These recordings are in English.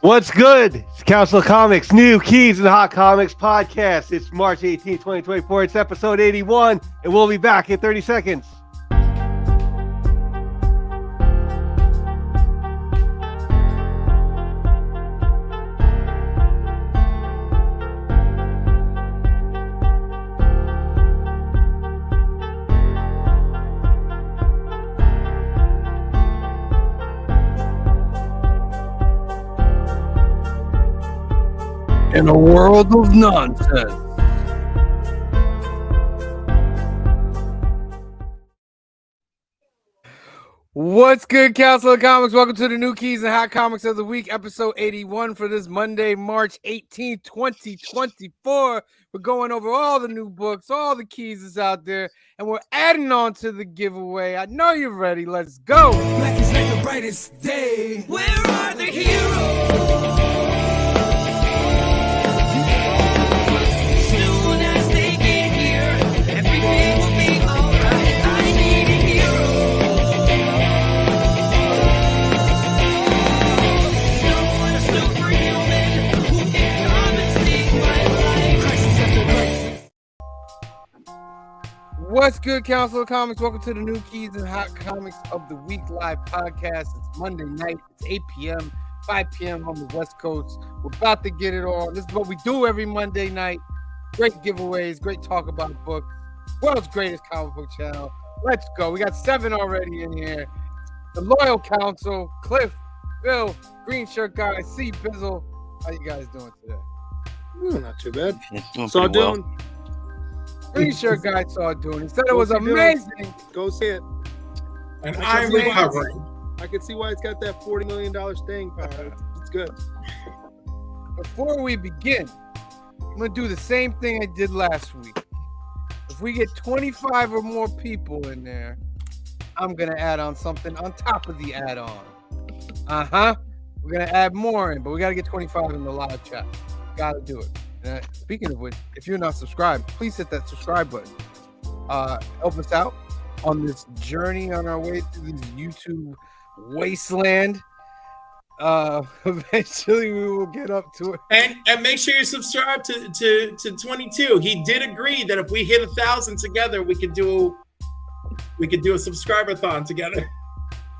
What's good? It's Council of Comics, New Keys and Hot Comics podcast. It's March 18, 2024. It's episode 81, and we'll be back in 30 seconds. In a world of nonsense. What's good, Council of Comics? Welcome to the New Keys and Hot Comics of the Week, episode 81 for this Monday, March 18, 2024. We're going over all the new books, all the keys is out there, and we're adding on to the giveaway. I know you're ready. Let's go. Black is like the brightest day. Where are the heroes? What's good, Council of Comics? Welcome to the New Keys and Hot Comics of the Week live podcast. It's Monday night. It's 8 p.m., 5 p.m. on the West Coast. We're about to get it on. This is what we do every Monday night. Great giveaways, great talk about books. World's greatest comic book channel. Let's go. We got 7 already in here. The Loyal Council, Cliff, Phil, Green Shirt Guy, C. Bizzle. How you guys doing today? Not too bad. So doing. Green Shirt Guy saw it doing. He said it was amazing. Go see it. And I'm recovering. I can see why it's got that $40 million staying power. It's good. Before we begin, I'm going to do the same thing I did last week. If we get 25 or more people in there, I'm going to add on something on top of the add-on. We're going to add more in, but we got to get 25 in the live chat. Got to do it. And speaking of which, if you're not subscribed, please hit that subscribe button. Help us out on this journey on our way through this YouTube wasteland. Eventually we will get up to it. And make sure you subscribe to 22. He did agree that if we hit 1,000 together, we could do a subscriber-thon together.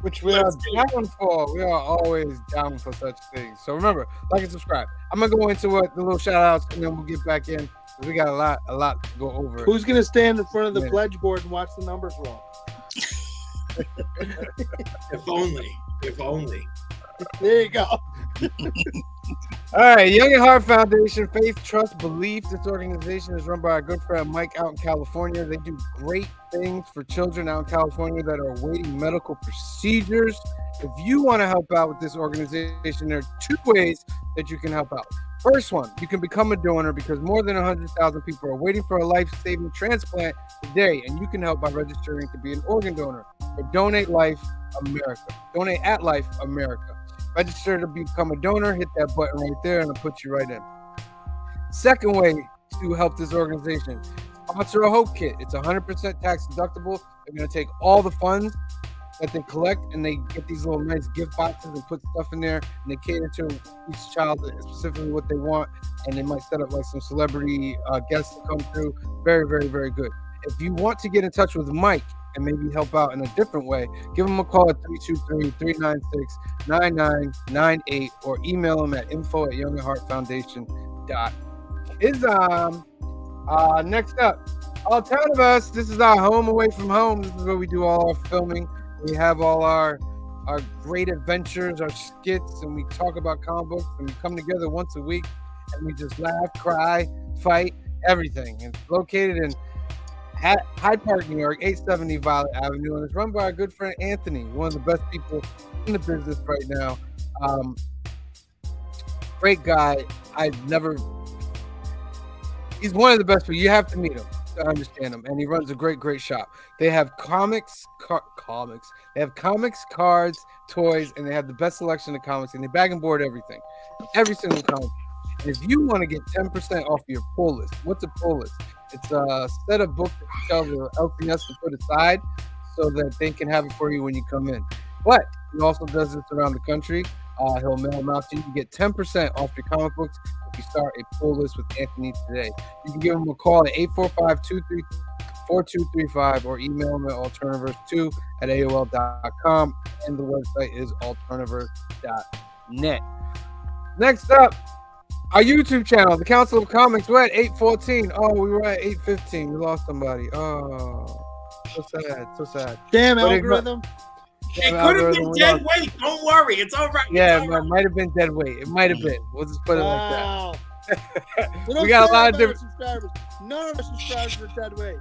Which we are down for. We are always down for such things. So remember, like and subscribe. I'm gonna go into the little shout outs and then we'll get back in. We got a lot to go over. Who's gonna stand in front of the pledge board and watch the numbers roll? If only. There you go. All right, Young at Heart Foundation, Faith, Trust, Belief. This organization is run by our good friend Mike out in California. They do great things for children out in California that are awaiting medical procedures. If you want to help out with this organization, there are 2 ways that you can help out. First one, you can become a donor because more than 100,000 people are waiting for a life-saving transplant today, and you can help by registering to be an organ donor for Donate Life America. Donate at Life America. Register to become a donor, hit that button right there, and it'll put you right in. Second way to help this organization, sponsor a Hope Kit. It's 100% tax deductible. They're going to take all the funds that they collect, and they get these little nice gift boxes and put stuff in there, and they cater to each child specifically what they want, and they might set up like some celebrity guests to come through. Very, very, very good. If you want to get in touch with Mike and maybe help out in a different way, give him a call at 323-396-9998 or email him at info@youngatheartfoundation.com. Next up, All 10 of us. This is our home away from home. This is where we do all our filming. We have all our great adventures, our skits, and we talk about comic books, and we come together once a week, and we just laugh, cry, fight, everything. It's located in Hyde Park, New York, 870 Violet Avenue, and it's run by our good friend Anthony, one of the best people in the business right now. Great guy. He's one of the best people. You have to meet him to understand him, and he runs a great shop. They have comics. They have comics, cards, toys, and they have the best selection of comics, and they bag and board everything, every single comic. And if you want to get 10% off your pull list, what's a pull list? It's a set of books that you tell the LCS to put aside so that they can have it for you when you come in. But he also does this around the country. He'll mail them out to you. You get 10% off your comic books if you start a pull list with Anthony today. You can give him a call at 845-234-4235 or email him at alterniverse2@aol.com. And the website is alterniverse.net. Next up, our YouTube channel, the Council of Comics. We're at 8:14. Oh, we were at 8:15. We lost somebody. Oh, so sad. So sad. Damn But algorithm. It could have been dead weight. Don't worry. It's all right. Yeah, It's it all right. might have been dead weight. It might have been. We'll just put it like that. Wow. We got a lot of different. subscribers. None of our subscribers are dead weight.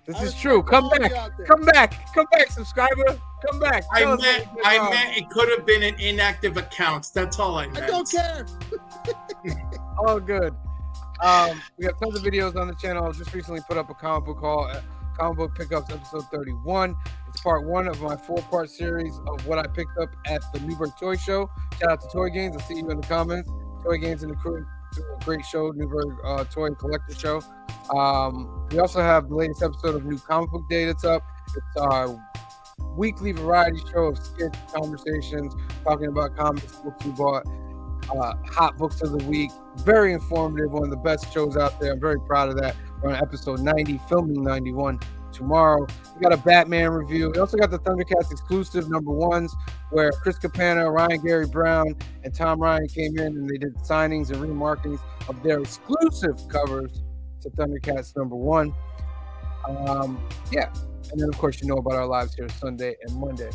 This is true. Come back. Come back. Come back, subscriber. Come back. I Tell us meant what you did wrong. it could have been an inactive account. That's all I meant. I don't care. All good. We got tons of videos on the channel. Just recently put up a comic book haul, comic book pickups episode 31. It's part 1 of my 4-part series of what I picked up at the Newburgh Toy Show. Shout out to Toy Games. I'll see you in the comments. Toy Games and the crew do a great show, Newburgh Toy and Collector Show. We also have the latest episode of New Comic Book Day that's up. It's our weekly variety show of skits, conversations, talking about comics, books we bought, hot books of the week. Very informative, one of the best shows out there. I'm very proud of that. We're on episode 90, filming 91 tomorrow. We got a Batman review. We also got the Thundercats exclusive #1s where Chris Capana, Ryan Gary Brown, and Tom Ryan came in and they did signings and remarkings of their exclusive covers to Thundercats #1. Yeah. And then, of course, you know about our lives here Sunday and Monday.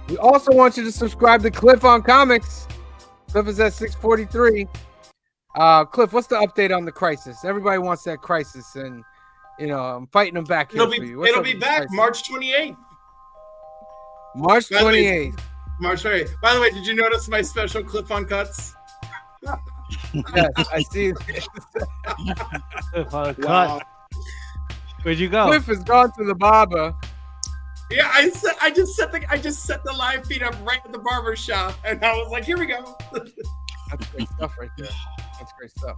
We also want you to subscribe to Cliff on Comics. Cliff is at 643. Cliff, what's the update on the Crisis? Everybody wants that Crisis, and I'm fighting them back here for you. It'll be back March 28th. March 28th. March 28th. By the way, did you notice my special Cliff on cuts? Yes, I see. Wow. Wow. Where'd you go? Cliff has gone to the barber. Yeah, I just set the live feed up right at the barber shop, and I was like, here we go. That's great stuff right there. That's great stuff.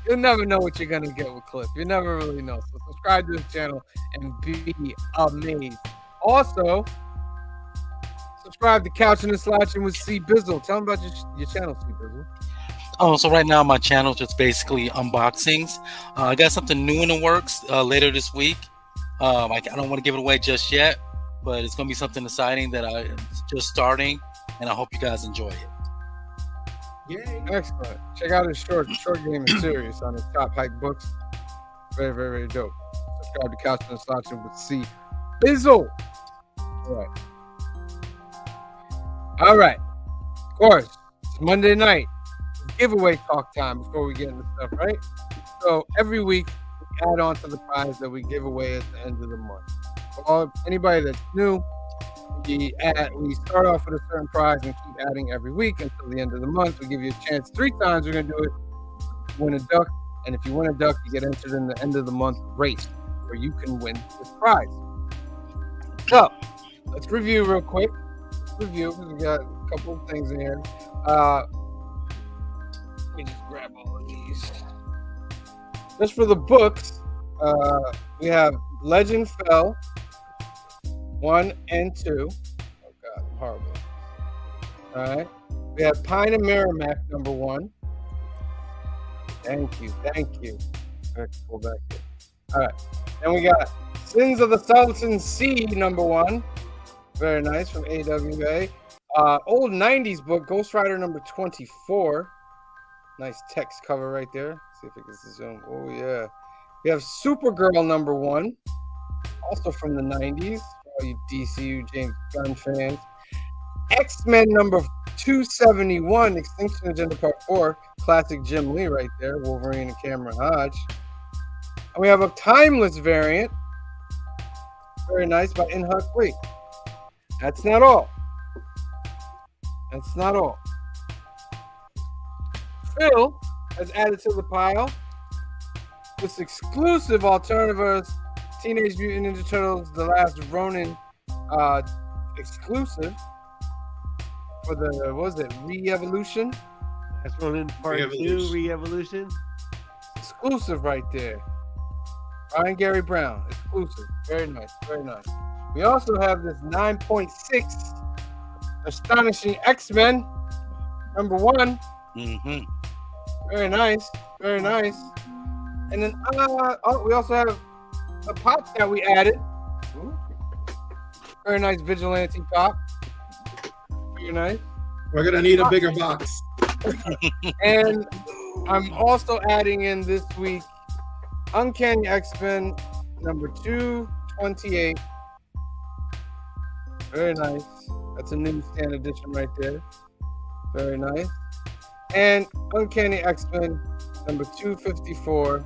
You'll never know what you're gonna get with Cliff. You never really know. So subscribe to the channel and be amazed. Also, subscribe to Couching and Slouching with C Bizzle. Tell them about your channel, C Bizzle. Oh, so right now my channel is just basically unboxings. I got something new in the works later this week. I don't want to give it away just yet, but it's going to be something exciting that I'm just starting, and I hope you guys enjoy it. Yay. Excellent. Check out his short game and series on his top hype books. Very, very, very dope. Subscribe to Couching and Slouching with C Bizzle. All right. Of course, it's Monday night. Giveaway talk time before we get into stuff, right? So every week we add on to the prize that we give away at the end of the month. For anybody that's new, we start off with a certain prize and keep adding every week until the end of the month. We give you a chance 3 times. We're going to do it. Win a duck, and if you win a duck, you get entered in the end of the month race where you can win this prize. So let's review real quick. We got a couple of things in here. Let me just grab all of these. Just for the books, we have Legend Fell 1 and 2. Oh God, I'm horrible. All right. We have Pine and Merrimack #1. Thank you. I have to pull back here. All right. Then we got Sins of the Salton Sea #1. Very nice from AWA. Old 90s book, Ghost Rider #24. Nice text cover right there. See if it gets to zoom. Oh, yeah. We have Supergirl #1, also from the 90s. For all you DCU James Gunn fans. X-Men #271, Extinction Agenda Part 4. Classic Jim Lee right there. Wolverine and Cameron Hodge. And we have a Timeless variant. Very nice by In-Huck Lee. That's not all. Phil has added to the pile this exclusive Alterniverse Teenage Mutant Ninja Turtles The Last Ronin exclusive for the, Re-Evolution? That's Ronin Part 2, Re-Evolution. Exclusive right there. Ryan Gary Brown, exclusive. Very nice. We also have this 9.6 Astonishing X-Men #1. Mm-hmm. Very nice. Very nice. And then we also have a pop that we added. Very nice vigilante pop. Very nice. We're gonna need a bigger box. And I'm also adding in this week Uncanny X-Men #228. Very nice. That's a newsstand edition right there. Very nice. And Uncanny X-Men #254.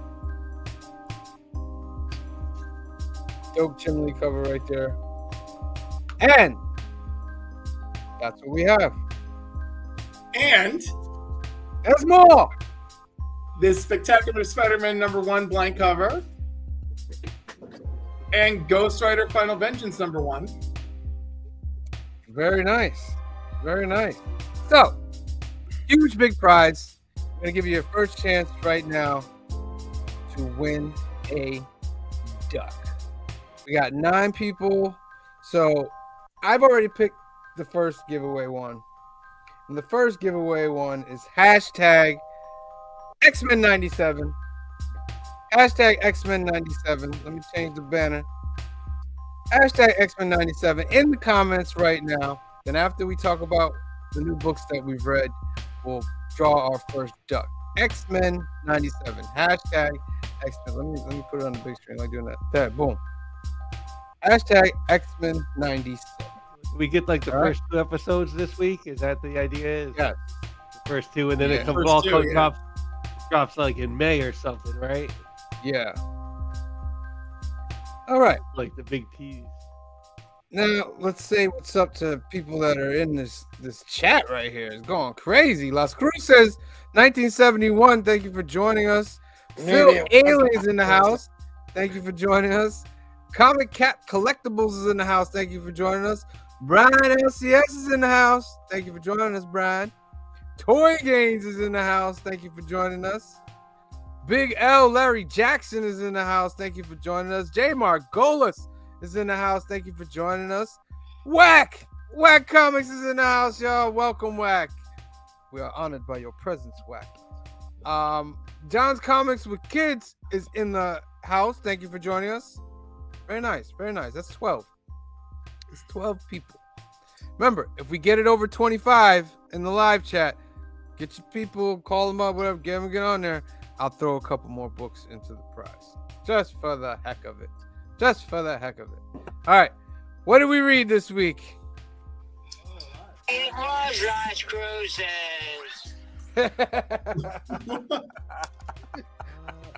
Dope chimney cover right there. And that's what we have. And There's more. this Spectacular Spider-Man #1 blank cover. And Ghost Rider Final Vengeance #1. Very nice. Very nice. So, huge big prize. I'm going to give you your first chance right now to win a duck. We got 9 people. So, I've already picked the first giveaway one. And the first giveaway one is hashtag X-Men97. Hashtag X-Men97. Let me change the banner. Hashtag X-Men97 in the comments right now. Then after we talk about the new books that we've read, we'll draw our first duck. X-Men97. Hashtag X-Men. Let me put it on the big screen like doing that. There, boom. Hashtag X-Men97. We get like the All right. first 2 episodes this week. Is that the idea? Is Yes. the first 2, and then Yeah, it comes first all 2, comes yeah. drops like in May or something, right? Yeah. All right. Like the big tease. Now let's say what's up to people that are in this chat right here. It's going crazy. Las Cruz says 1971. Thank you for joining us. Phil Aliens in the house. Thank you for joining us. Comic Cap Collectibles is in the house. Thank you for joining us. Brian LCS is in the house. Thank you for joining us, Brian. Toy Games is in the house. Thank you for joining us. Big L Larry Jackson is in the house. Thank you for joining us. J Margolis is in the house. Thank you for joining us. Whack Comics is in the house, y'all. Welcome, Whack. We are honored by your presence, Whack. John's Comics with Kids is in the house. Thank you for joining us. Very nice, very nice. That's 12. It's 12 people. Remember, if we get it over 25 in the live chat, get your people, call them up, whatever, get on there. I'll throw a couple more books into the prize. Just for the heck of it. Just for the heck of it. All right. What did we read this week? It was Las Cruces.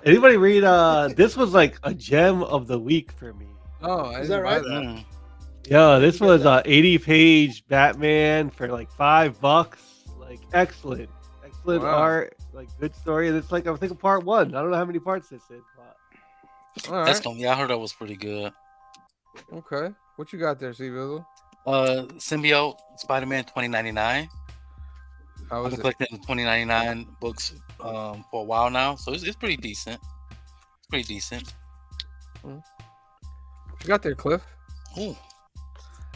Anybody read? This was like a gem of the week for me. Oh, Is that right? Mm. Yeah, this was a 80-page Batman for like $5. Like excellent Wow. art, like good story. And it's like I think part 1. I don't know how many parts this is. But All That's right. gonna. Yeah, I heard that was pretty good. Okay. What you got there, C-Bizzle? Symbiote Spider-Man 2099. How I've was been it? collecting the 2099 books for a while now, so it's pretty decent. It's pretty decent. What you got there, Cliff? Ooh,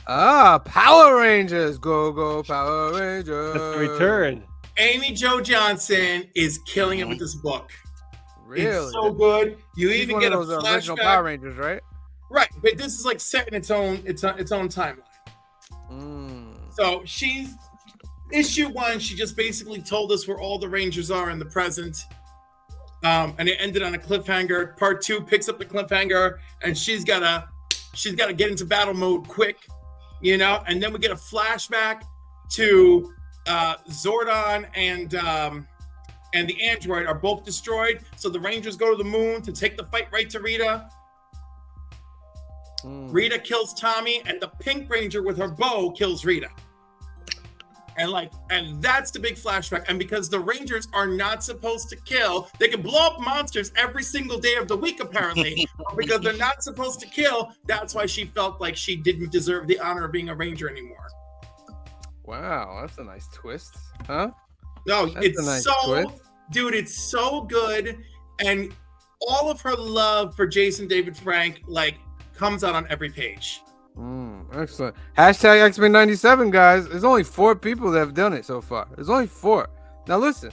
Power Rangers. Go Power Rangers. that's the return. Amy Jo Johnson is killing it with this book. Really? It's so good. You She's even one get a of those original Power flashback. Rangers, right? Right, but this is like set in its own timeline. So she's issue 1. She just basically told us where all the Rangers are in the present, and it ended on a cliffhanger. Part 2 picks up the cliffhanger, and she's gotta get into battle mode quick, you know. And then we get a flashback to Zordon and the android are both destroyed. So the Rangers go to the moon to take the fight right to Rita. Rita kills Tommy, and the Pink Ranger with her bow kills Rita. And that's the big flashback. And because the Rangers are not supposed to kill, they can blow up monsters every single day of the week, apparently. But because they're not supposed to kill, that's why she felt like she didn't deserve the honor of being a Ranger anymore. Wow, that's a nice twist, huh? No, That's it's a nice so, twist. dude, it's so good. And all of her love for Jason David Frank, like, comes out on every page. Excellent. Hashtag X-Men 97, guys. There's only 4 people that have done it so far. There's only 4. Now listen,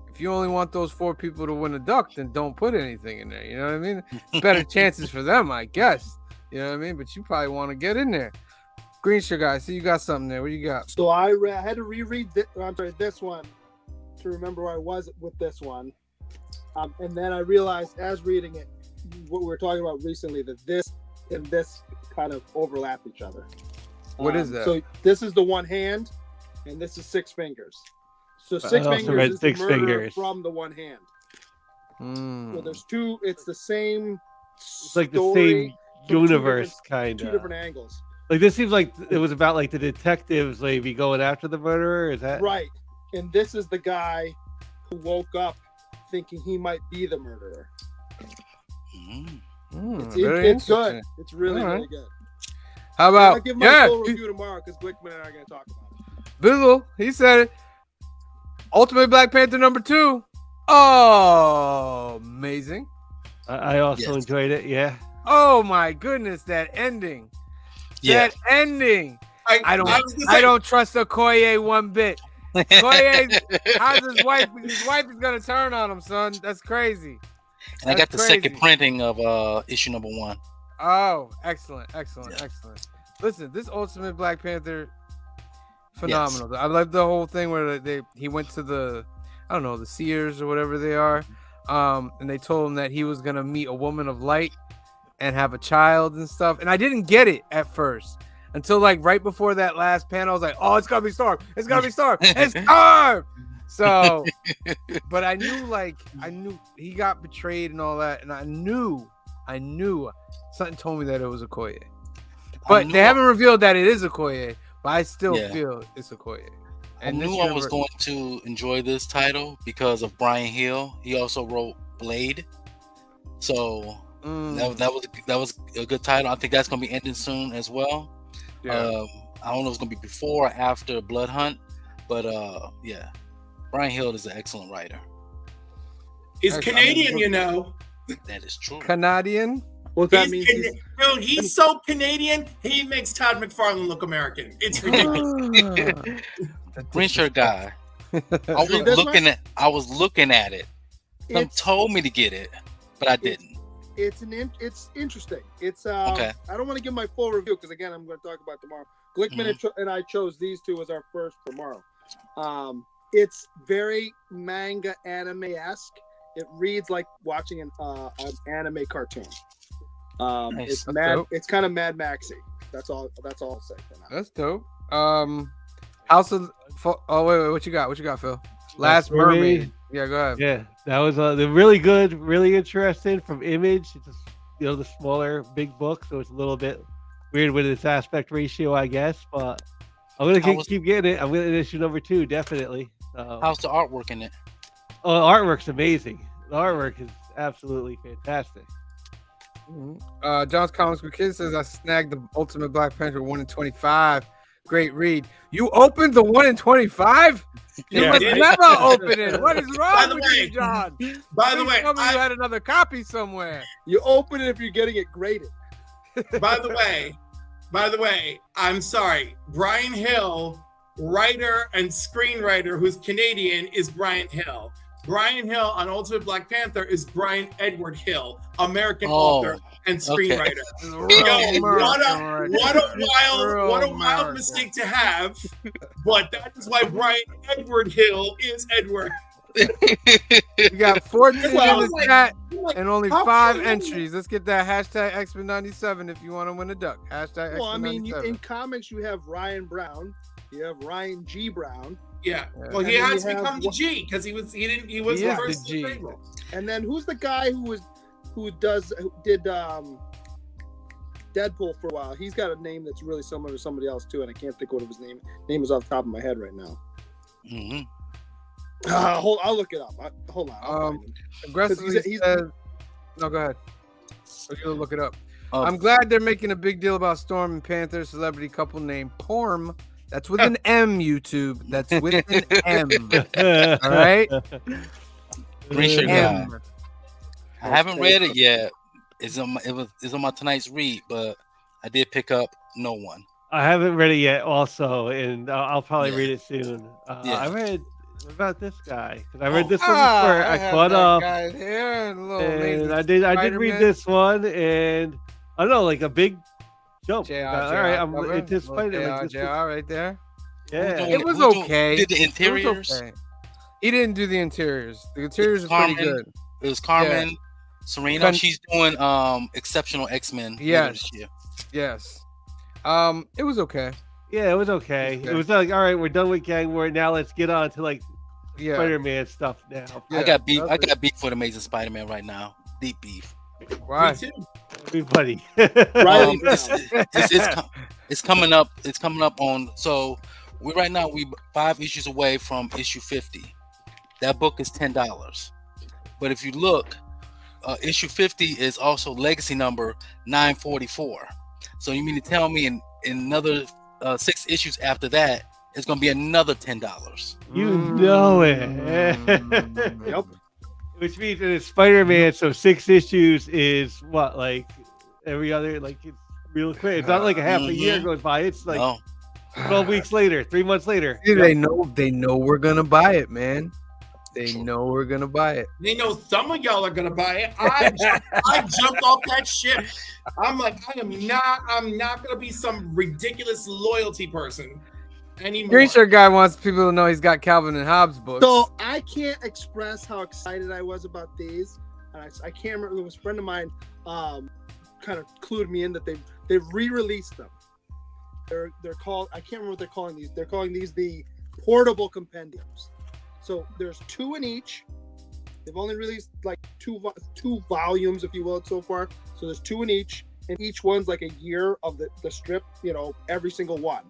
if you only want those 4 people to win a duck, then don't put anything in there. You know what I mean? Better chances for them, I guess. You know what I mean? But you probably want to get in there. Green Sugar, I see you got something there. What you got? So I had to reread this one to remember where I was with this one. And then I realized as reading it, what we were talking about recently, that this and this kind of overlap each other. What is that? So this is the one hand, and this is 6 fingers. So 6 fingers is the murder from the one hand. So there's 2. It's the same. It's like the same universe, kind of. 2 different angles. Like this seems like it was about like the detectives maybe going after the murderer. Is that right? And this is the guy who woke up thinking he might be the murderer. It's good. It's really, really good. How about? I'll give my full review tomorrow because Glickman and I are going to talk about it. Bizzle, he said it. Ultimate Black Panther #2. Oh, amazing. I also enjoyed it. Yeah. Oh my goodness, that ending. Yeah. That ending. I don't trust Okoye one bit. Okoye, how's his wife? His wife is gonna turn on him, son. That's crazy. And I got the second printing of issue #1. Oh, excellent. Listen, this Ultimate Black Panther, phenomenal. Yes. I love the whole thing where he went to the Seers or whatever they are, and they told him that he was gonna meet a woman of light and have a child and stuff. And I didn't get it at first until like right before that last panel. I was like, oh, it's gonna be Storm. It's gonna be Storm. It's Storm. So, but I knew he got betrayed and all that, and I knew something told me that it was Okoye. But they haven't revealed that it is Okoye, but I still feel it's Okoye. And I knew I was going to enjoy this title because of Brian Hill. He also wrote Blade, so that was a good title. I think that's gonna be ending soon as well. Yeah. I don't know if it's gonna be before or after Blood Hunt, but yeah. Brian Hill is an excellent writer. He's Canadian, you know. That is true. Canadian? What that means? Dude, he's so Canadian. He makes Todd McFarlane look American. It's ridiculous. Green shirt guy. I was looking at it. Some told me to get it, but I didn't. It's interesting. It's okay. I don't want to give my full review because again, I'm going to talk about tomorrow. Glickman and I chose these 2 as our first tomorrow. It's very manga anime-esque. It reads like watching an anime cartoon. Nice. It's kind of Mad Maxy. That's all I'll say for now. That's dope. House of wait, what you got, Phil? Last Mermaid. Yeah, go ahead. Yeah, that was really good, really interesting from Image. It's just, the smaller big book, so it's a little bit weird with its aspect ratio, I guess. But I'm gonna keep getting it. I'm gonna issue #2 definitely. How's the artwork in it? Oh, the artwork's amazing. The artwork is absolutely fantastic. John's Comics for Kids says I snagged the Ultimate Black Panther 1 in 25. Great read. You opened the 1 in 25? You must never open it. What is wrong with you, John? By the way, you had another copy somewhere. You open it if you're getting it graded. By the way, I'm sorry. Brian Hill, writer and screenwriter who's Canadian, is Brian Hill. Brian Hill on Ultimate Black Panther is Brian Edward Hill, American author and screenwriter. Okay. What a wild mistake to have, but that is why Brian Edward Hill is Edward. We got 14 in the chat and only 5 entries. Let's get that hashtag X-Men 97 if you want to win a duck. Hashtag X-Men 97. Well, in comics you have Ryan Brown, you have Ryan G. Brown. Yeah. Well, he has to become the G because he was the first G. And then who's the guy who did Deadpool for a while? He's got a name that's really similar to somebody else too, and I can't think what his name is off the top of my head right now. I'll look it up. Hold on. Aggressively says, no, go ahead. You'll look it up. I'm glad they're making a big deal about Storm and Panther celebrity couple named Porm. That's with an M, YouTube. That's with an M. All right? Appreciate that. I haven't read it yet. It's on my tonight's read, but I did pick up No One. I haven't read it yet, also, and I'll probably Yeah. read it soon. Yeah. I read. What about this guy? Because I read this one before. I I have caught that up, guy here, a little and lazy I did read Spider-Man. this one, and I don't know, like a big jump. JR, All right, I'm cover. into Spider. JR, Like this JR was, right there. yeah. It was Who okay. Did the It was interiors? okay. He didn't do the interiors. The interiors are pretty Carmen. good. It was Carmen Sereno. Con- She's doing Exceptional X-Men later Yes. this year. Yes. It was okay. Yeah, it was okay. Okay. It was like, all right, we're done with Gang War. Now let's get on to like Yeah. Spider-Man stuff now. Yeah, I got beef. I that's got beef with Amazing Spider-Man right now. Deep beef. Why? Me too. Everybody. Riley It's coming up. It's coming up on. So right now we 5 issues away from issue 50. That book is $10. But if you look, issue 50 is also legacy number 944. So you mean to tell me in another 6 issues after that, it's going to be another $10? You know it. Yep. Which means that it's Spider-Man, so 6 issues is what, like every other, like it's real quick. It's not like a half a year goes by. It's like No. 12 weeks later, 3 months later. See, they know we're gonna buy it, man. They know we're gonna buy it. They know some of y'all are gonna buy it. I jumped off that ship. I'm like, I'm not gonna be some ridiculous loyalty person anymore. Green shirt guy wants people to know he's got Calvin and Hobbes books. So I can't express how excited I was about these. And I can't remember. There was a friend of mine kind of clued me in that they've re-released them. They're called, I can't remember what they're calling these. They're calling these the portable compendiums. So there's 2 in each. They've only released like two volumes, if you will, so far. So there's 2 in each, and each one's like a year of the strip. You know, every single one.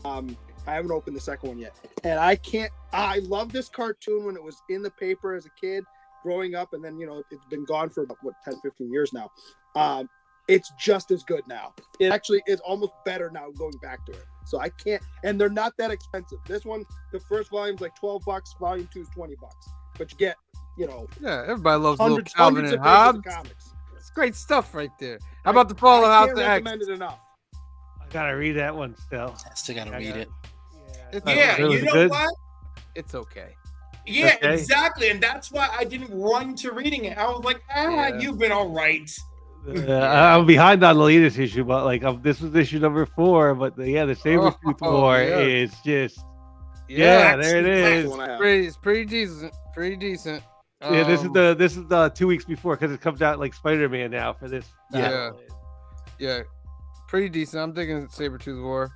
I haven't opened the second one yet, and I love this cartoon when it was in the paper as a kid growing up, and then it's been gone for about 10, 15 years now. It's just as good now. It actually is almost better now going back to it. So I can't, and they're not that expensive. This one, the first volume's like $12. Volume 2 is $20, but you get, yeah, everybody loves little hundreds Calvin of and pages Hobbes. of comics. It's great stuff right there. How about the Fall of I House can't to X? recommend it enough. I gotta read that one still. I still gotta read it. Yeah, Was you it know good? what? It's okay. Yeah, Okay. exactly, and that's why I didn't run to reading it. I was like, Yeah. you've been all right. I'm behind on the latest issue, but like this was issue number 4. But the Sabretooth War yeah. is just Yeah, there it That's is. the one I have. it's pretty decent. Pretty decent. Yeah, this is the 2 weeks before because it comes out like Spider-Man now for this. Yeah. Yeah, pretty decent. I'm thinking Sabretooth War.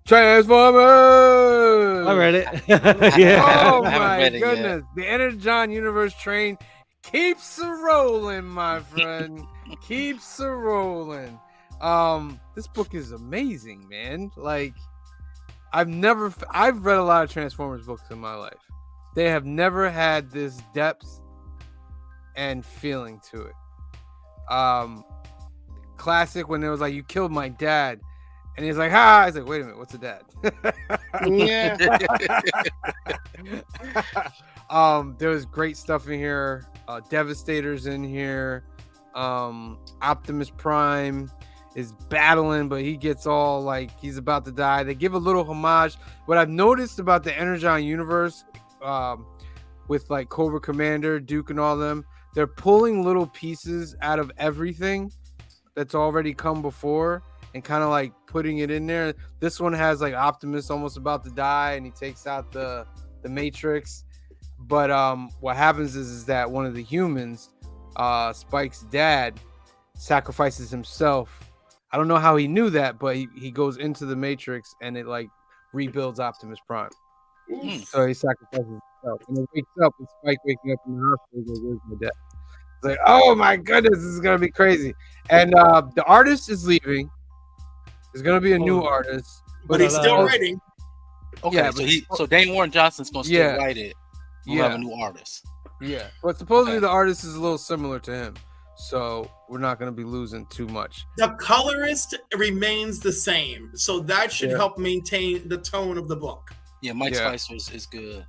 Transformers. I read it. yeah. Oh I haven't my read it yet. goodness. The Energon Universe train keeps a rolling, my friend. Keeps a rolling. This book is amazing, man. Like, I've read a lot of Transformers books in my life. They have never had this depth and feeling to it. Classic when it was like, you killed my dad. And he's like, ha! I was like, wait a minute, what's a dad? Yeah. There was great stuff in here. Devastator's in here. Optimus Prime is battling, but he gets all like he's about to die. They give a little homage. What I've noticed about the Energon universe, with like Cobra Commander, Duke, and all them, they're pulling little pieces out of everything that's already come before and kind of like putting it in there. This one has like Optimus almost about to die, and he takes out the Matrix. But what happens is that one of the humans, Spike's dad, sacrifices himself. I don't know how he knew that, but he goes into the Matrix and it like rebuilds Optimus Prime. So he sacrifices himself, and he wakes up with Spike waking up in the hospital. He goes, "Where's my dad?" It's like, oh my goodness, this is gonna be crazy. And the artist is leaving. There's gonna be a new artist, But he's still writing. Okay, Yeah, so Dane Warren Johnson's gonna still Yeah. write it. We'll have a new artist. Yeah, but supposedly Okay. the artist is a little similar to him, so we're not gonna be losing too much. The colorist remains the same, so that should help maintain the tone of the book. Yeah, Mike Yeah. Spicer is good.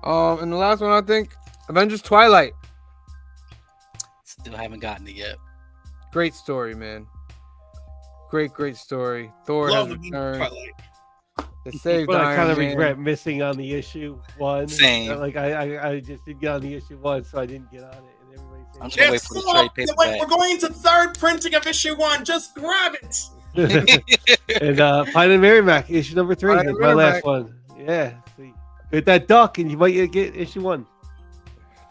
And the last one, I think, Avengers Twilight. Still haven't gotten it yet. Great story, man. Great story. Thor Love has the returned. Twilight. They saved But I Iron kind of Man. regret missing on the issue 1. Same. Like I just didn't get on the issue 1, so I didn't get on it. And everybody I'm said, just gonna wait for the trade paperback. We're going to third printing of issue 1. Just grab it. and Pine and Merrimack issue number 3 Pine is and my Merrimack. last one. Yeah, see, get that duck, and you might get issue 1.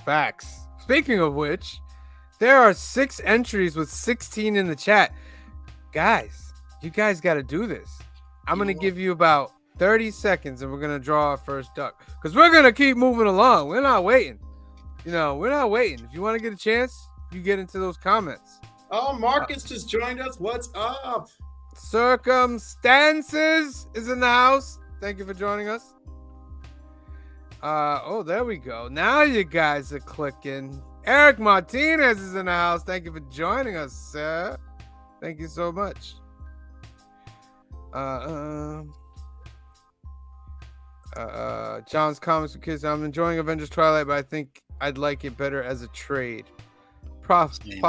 Facts. Speaking of which, there are 6 entries with 16 in the chat. Guys, you guys got to do this. I'm going to give you about 30 seconds and we're going to draw our first duck because we're going to keep moving along. We're not waiting. We're not waiting. If you want to get a chance, you get into those comments. Oh, Marcus just joined us. What's up? Circumstances is in the house. Thank you for joining us. Oh, there we go. Now you guys are clicking. Eric Martinez is in the house. Thank you for joining us, sir. Thank you so much. John's comments for kids. I'm enjoying Avengers Twilight, but I think I'd like it better as a trade. Possibly.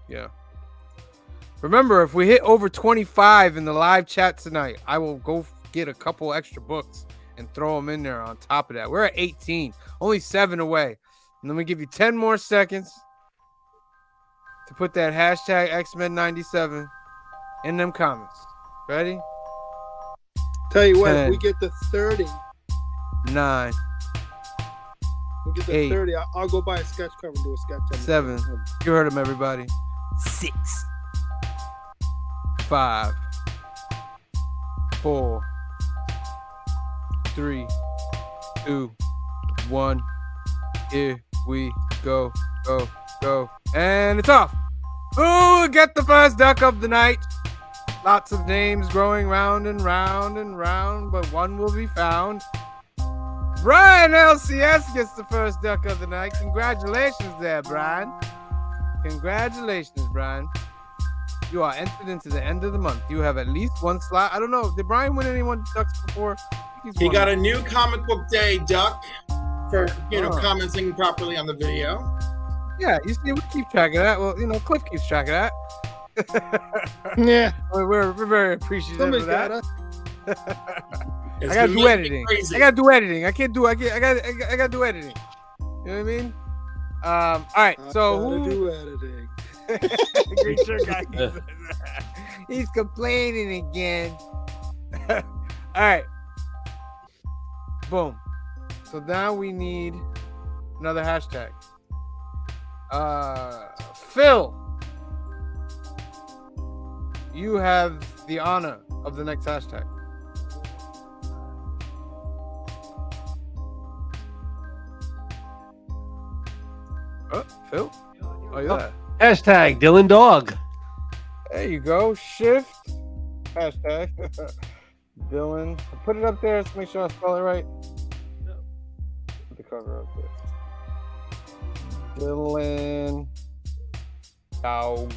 Yeah. Remember, if we hit over 25 in the live chat tonight, I will go get a couple extra books and throw them in there on top of that. We're at 18, only 7 away. And let me give you 10 more seconds to put that hashtag X-Men97 in them comments. Ready? Tell you what, 10, if we get to 30, 9, we get to 8, 30, I'll go buy a sketch cover and do a sketch on it. 7. You heard them, everybody. 6, 5, 4, 3, 2, 1. Here we go. And it's off. Ooh, get the first duck of the night. Lots of names growing round and round and round, but one will be found. Brian LCS gets the first duck of the night. Congratulations there, Brian. Congratulations, Brian. You are entered into the end of the month. You have at least one slot. I don't know. Did Brian win any one ducks before? He got a new comic book day duck for commenting properly on the video. Yeah, you see, we keep track of that. Well, Cliff keeps track of that. Yeah, we're very appreciative somebody's of that. It's I gotta been do making editing. me crazy. I gotta do editing. I gotta do editing. You know what I mean? All right. So who? Do editing. Great shirt guy. He's complaining again. All right. Boom. So now we need another hashtag. Phil, you have the honor of the next hashtag. Oh, Phil? Oh, yeah. Hashtag Dylan Dog. There you go. Shift. Hashtag. Dylan. Put it up there. Let's make sure I spell it right. Put the cover up there. Dylan Dog.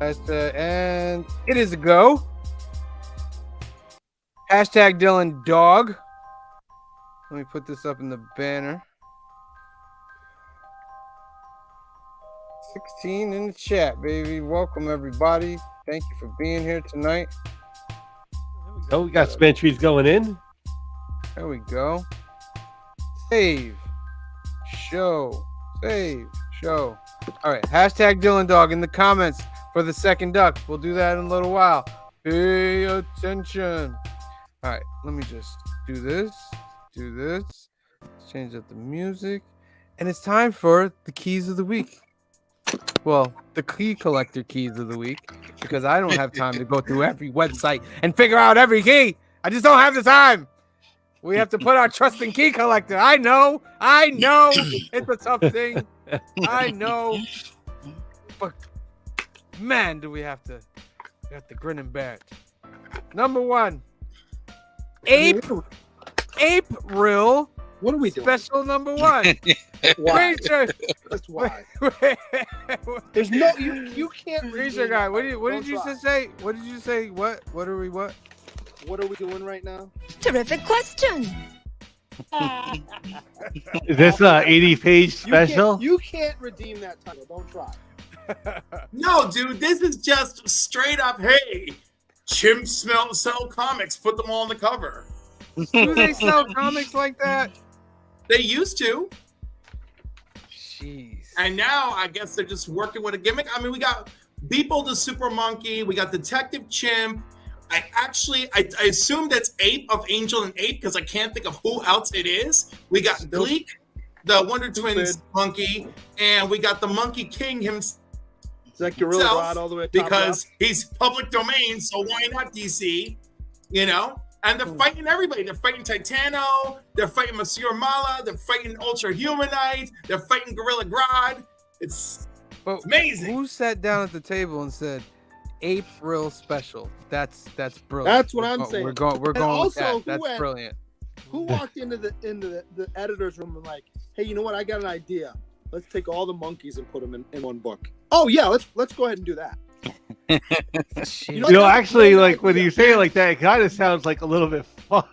Hashtag, and it is a go. Hashtag Dylan Dog. Let me put this up in the banner. 16 in the chat, baby. Welcome, everybody. Thank you for being here tonight. Oh, we got some entries going in. There we go. Save. Show. Save. Show. All right. Hashtag Dylan Dog in the comments for the second duck. We'll do that in a little while. Pay attention. All right. Let me just do this. Do this. Let's change up the music. And it's time for the keys of the week. Well, the key collector keys of the week, because I don't have time to go through every website and figure out every key. I just don't have the time. We have to put our trust in key collector. I know. It's a tough thing. I know. But man, do we have to grin and bear it. Number 1. April. What are we doing? Special number 1. Why? Research. That's why. There's no you can't Research guy. What did you just say? What did you say? What are we doing right now? Terrific question. Is this a 80-page special? You can't redeem that title. Don't try. No, dude, this is just straight up. Hey, chimps sell comics. Put them all on the cover. Do they sell comics like that? They used to, Jeez. and now I guess they're just working with a gimmick. I mean, we got Beeple the Super Monkey. We got Detective Chimp. I assume that's Ape of Angel and Ape because I can't think of who else it is. We got Gleek, the Wonder Twins monkey, and we got the Monkey King himself. Is that Gorilla Rod all the way? Because he's public domain, so why not DC? You know, and they're fighting everybody. They're fighting Titano. They're fighting Monsieur Mala. They're fighting Ultra Humanite. They're fighting Gorilla Grodd. It's amazing. Who sat down at the table and said, "April special"? That's brilliant. That's what I'm saying. We're going with that. That's brilliant. Who walked into the editor's room and like, hey, you know what? I got an idea. Let's take all the monkeys and put them in one book. Oh yeah, let's go ahead and do that. Actually, like when you say it like that, it kind of sounds like a little bit fun.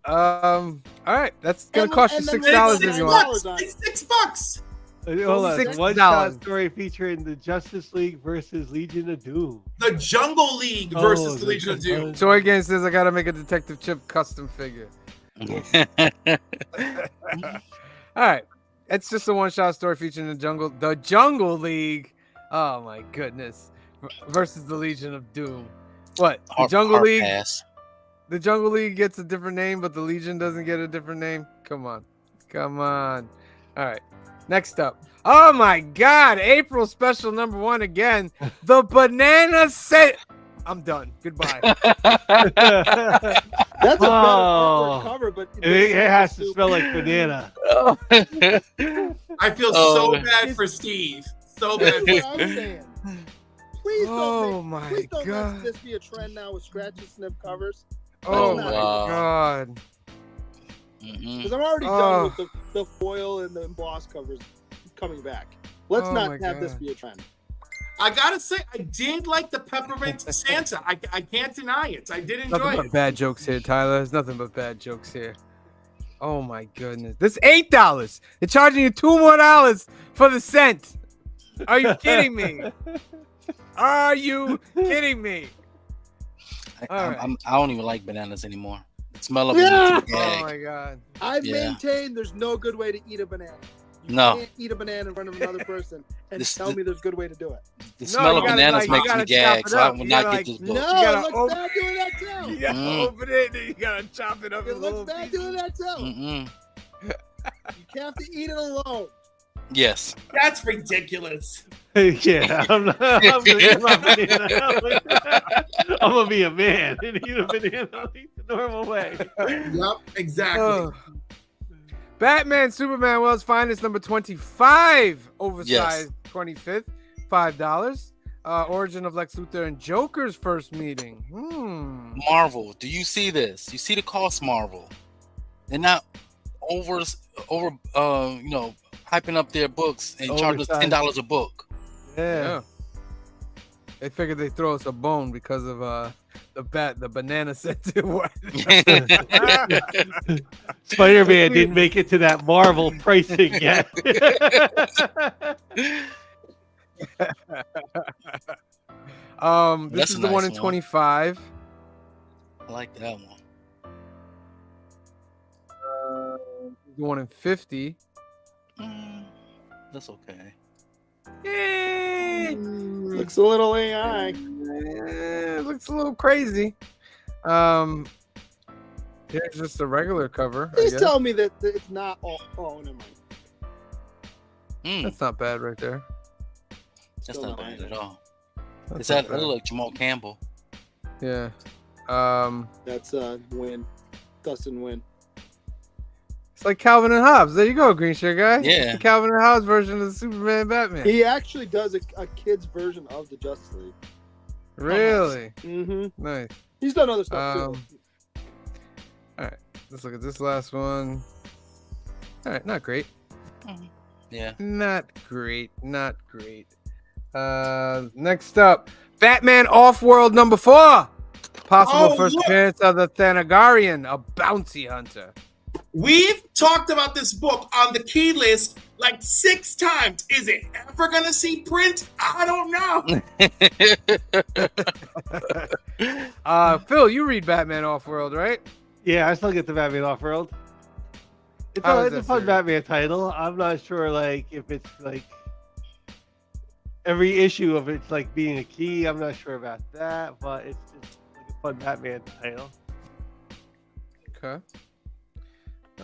All right, that's gonna cost you $6 if you want. It's $6. Hold on. One shot story featuring the Justice League versus Legion of Doom. The Jungle League versus the Legion of Doom. Joy again says I gotta make a Detective Chimp custom figure. All right, it's just a one-shot story featuring the Jungle League. Oh my goodness, versus the Legion of Doom. What the Jungle League? Pass. The Jungle League gets a different name, but the Legion doesn't get a different name. Come on. All right. Next up. Oh my God! April special #1 again. The banana set. I'm done. Goodbye. That's a better artwork cover, but it has to smell like banana. I feel so bad for Steve. So bad. That's what I'm saying. Please Oh don't my let God. this be a trend now with scratch and sniff covers. Oh Let's my not. God. Because I'm already done with the foil and the embossed covers coming back. Let's Oh not my have this God. be a trend. I gotta say, I did like the peppermint Santa. I can't deny it. I did enjoy Nothing it. but bad jokes here, Tyler. There's nothing but bad jokes here. Oh my goodness. This is $8. They're charging you $2 more for the scent. Are you kidding me? Are you kidding me? I don't even like bananas anymore. The smell of it into the gag. Oh my God. I maintain there's no good way to eat a banana. You No. can't eat a banana in front of another person and tell me there's a good way to do it. The smell of bananas makes me gag, so I will not get this book. No, it looks bad doing that too. You gotta open it and you gotta chop it up. It looks bad doing that too. Mm-mm. You have to eat it alone. Yes. That's ridiculous. Yeah, I'm gonna eat my banana. I'm gonna be a man and eat a banana the normal way. Yep, exactly. Batman, Superman, World's Finest, #25, oversized 25th, $5. Origin of Lex Luthor and Joker's first meeting. Marvel, do you see this? You see the cost, Marvel? They're not over hyping up their books and charging us $10 a book. Yeah. They figured they'd throw us a bone because of the banana scented one. Spider-Man didn't make it to that Marvel pricing yet. This is the one in 25. I like that one. The one in 50. That's okay. Looks a little AI. It looks a little crazy. Here's just a regular cover. Please tell me that it's not all. Oh, never mind. That's not bad right there. That's not bad at all. That's Is that not bad. look Jamal Campbell? Yeah. That's Win. Dustin Win. It's like Calvin and Hobbes. There you go, Green Shirt Guy. Yeah. It's the Calvin and Hobbes version of the Superman Batman. He actually does a kid's version of the Justice League. Really? Mm-hmm. Nice. He's done other stuff too. All right. Let's look at this last one. All right. Not great. Yeah. Not great. Next up, Batman Off-World #4. Possible first look. appearance of the Thanagarian, a bounty hunter. We've talked about this book on the key list like 6 times. Is it ever going to see print? I don't know. Phil, you read Batman Off-World, right? Yeah, I still get the Batman Off-World. It's a fun Batman title. I'm not sure, like, if it's like every issue of it's like being a key. I'm not sure about that, but it's just like a fun Batman title. Okay.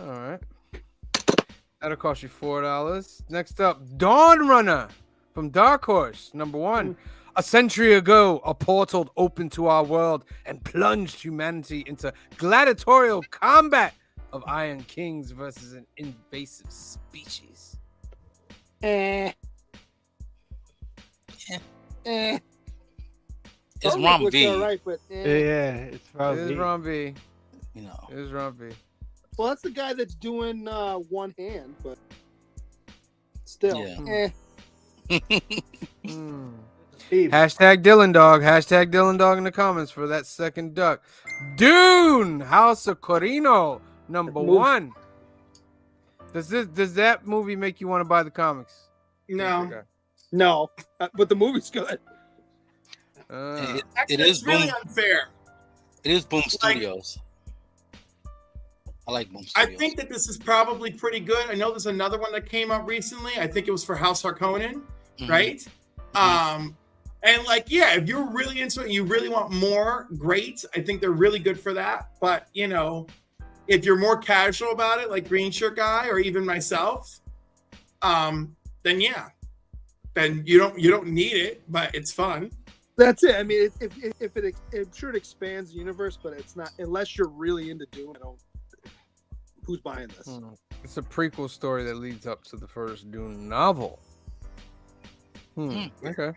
All right. That'll cost you $4. Next up, Dawn Runner from Dark Horse, #1. A century ago, a portal opened to our world and plunged humanity into gladiatorial combat of Iron Kings versus an invasive species. It's Totally Rom looks V. all right, but, Yeah, it's Ron It is V. Ron V. You know. It is Ron V. well, that's the guy that's doing one hand, but still. Yeah. Hashtag Dylan Dog. Hashtag Dylan Dog in the comments for that second duck. Dune, House of Corino, #1. Does that movie make you want to buy the comics? know. No, but the movie's good. It is really Boom. unfair. It is Boom Studios. I like Boom I Studios. think that this is probably pretty good. I know there's another one that came out recently. I think it was for House Harkonnen, right? And like, yeah, if you're really into it, you really want more, great. I think they're really good for that. But you know, if you're more casual about it, like Green Shirt Guy or even myself, then yeah, then you don't need it, but it's fun. That's it. I mean, I'm sure it expands the universe, but it's not unless you're really into Dune. Who's buying this? It's a prequel story that leads up to the first Dune novel. Okay.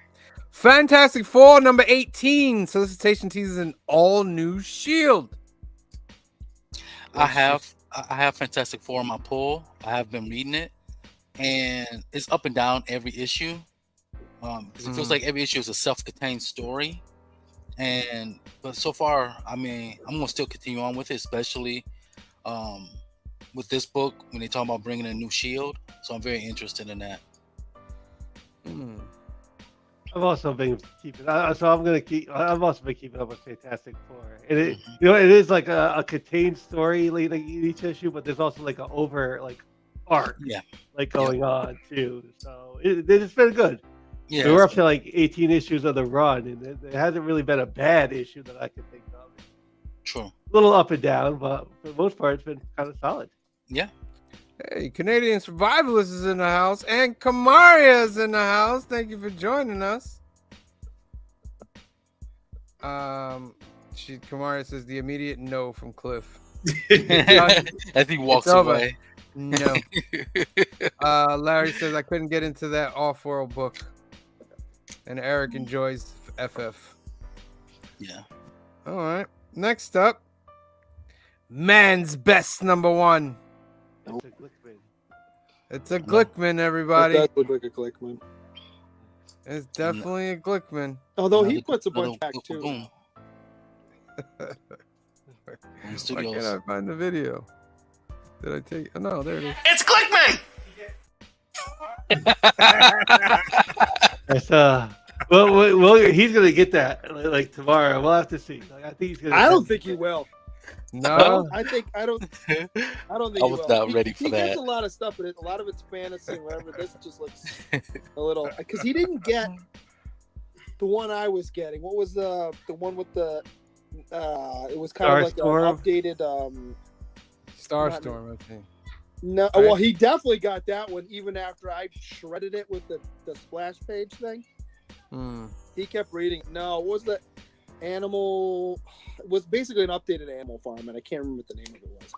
Fantastic Four, #18. Solicitation teases an all-new Shield. I have Fantastic Four on my pull. I have been reading it, and it's up and down every issue. Because it feels like every issue is a self-contained story, but so far, I mean, I'm gonna still continue on with it, especially with this book when they talk about bringing a new Shield. So I'm very interested in that. I've also been keeping. I've also been keeping up with Fantastic Four. And it, you know, it is like a contained story, like in each issue, but there's also like an over arc, going on too. So it's been good. Yeah, we're up to like 18 issues of the run, and it hasn't really been a bad issue that I can think of. True. A little up and down, but for the most part, it's been kind of solid. Yeah. Hey, Canadian Survivalist is in the house, and Kamaria is in the house. Thank you for joining us. Kamaria says the immediate no from Cliff. As he walks away. No. Larry says I couldn't get into that Off-World book, and Eric enjoys FF. Yeah. All right. Next up, Man's Best #1. It's a Glickman, everybody. That does look like a Glickman. It's definitely a Glickman. Although he puts a bunch back too. Why can't I find the video? Did I take? Oh, no, there it is. It's Glickman! It's well, he's gonna get that like tomorrow. We'll have to see. Like, I think he's gonna. I don't think he will. No, I don't think. I was not ready for that. He gets a lot of stuff, but a lot of it's fantasy and whatever. This just looks a little because he didn't get the one I was getting. What was the one with the? It was kind of like an updated. Starstorm, I think. No, right? Well, he definitely got that one even after I shredded it with the splash page thing. He kept reading. No, what was the animal? It was basically an updated Animal Farm, and I can't remember what the name of it was.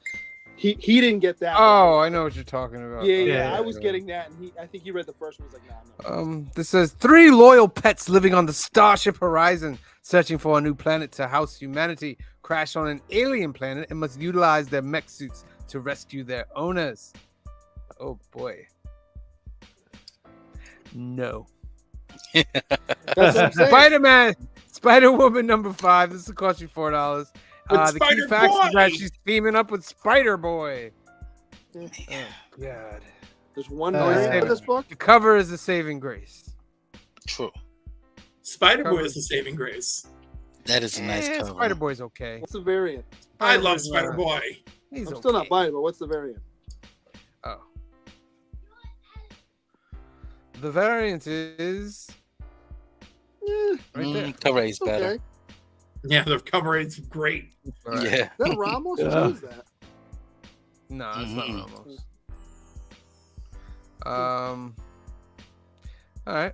He didn't get that. Oh, I know what you're talking about. Yeah. I was getting that, and I think he read the first one. He was like, no. This says 3 loyal pets living on the Starship Horizon, searching for a new planet to house humanity, crash on an alien planet, and must utilize their mech suits to rescue their owners. Oh boy. No. That's what I'm saying. Spider-Woman number 5. This will cost you $4. The key facts is that she's teaming up with Spider-Boy. Oh, God. There's one variant for this book? The cover is a saving grace. True. Spider-Boy is the saving grace. That is a nice cover. Spider-Boy's okay. What's the variant? I love Spider-Boy. I'm still not buying it, but what's the variant? Oh. The variant is right there. Cover eight's better. Okay. Yeah, the cover eight's great. Right. Yeah. Is that Ramos? Who is that? No, it's not Ramos. All right.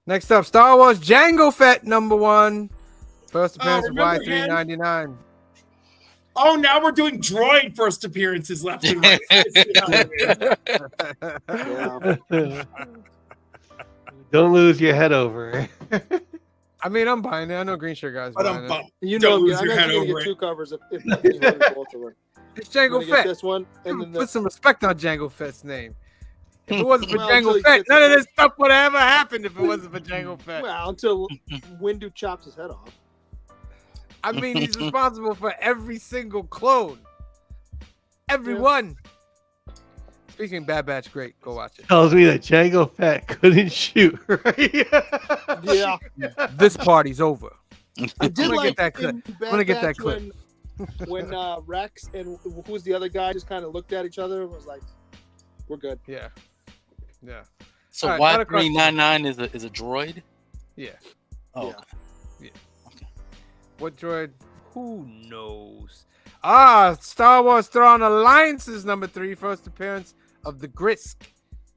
Next up, Star Wars Jango Fett number 1. First appearance of Y399. Oh, now we're doing droid first appearances left and right. Don't lose your head over. I mean, I'm buying it. I know Green Shirt guys buying it. You know, I'm actually going to get 2 covers if both of them. It's Jango Fett. This one, and then put some respect on Jango Fett's name. If it wasn't for Jango Fett, none of this stuff would have ever happened if it wasn't for Jango Fett. Well, until Windu chops his head off. I mean, he's responsible for every single clone. Everyone. Speaking of Bad Batch, great. Go watch it. Tells me that Jango Fett couldn't shoot, right? Yeah. This party's over. I did like get that clip. I'm gonna get that clip. When Rex and who's the other guy just kind of looked at each other and was like, "We're good." Yeah. Yeah. So right, Y399 is a droid? Yeah. Oh, Yeah. okay. Yeah. What droid? Who knows? Star Wars Thrawn Alliances number 3, first appearance of the Grisk.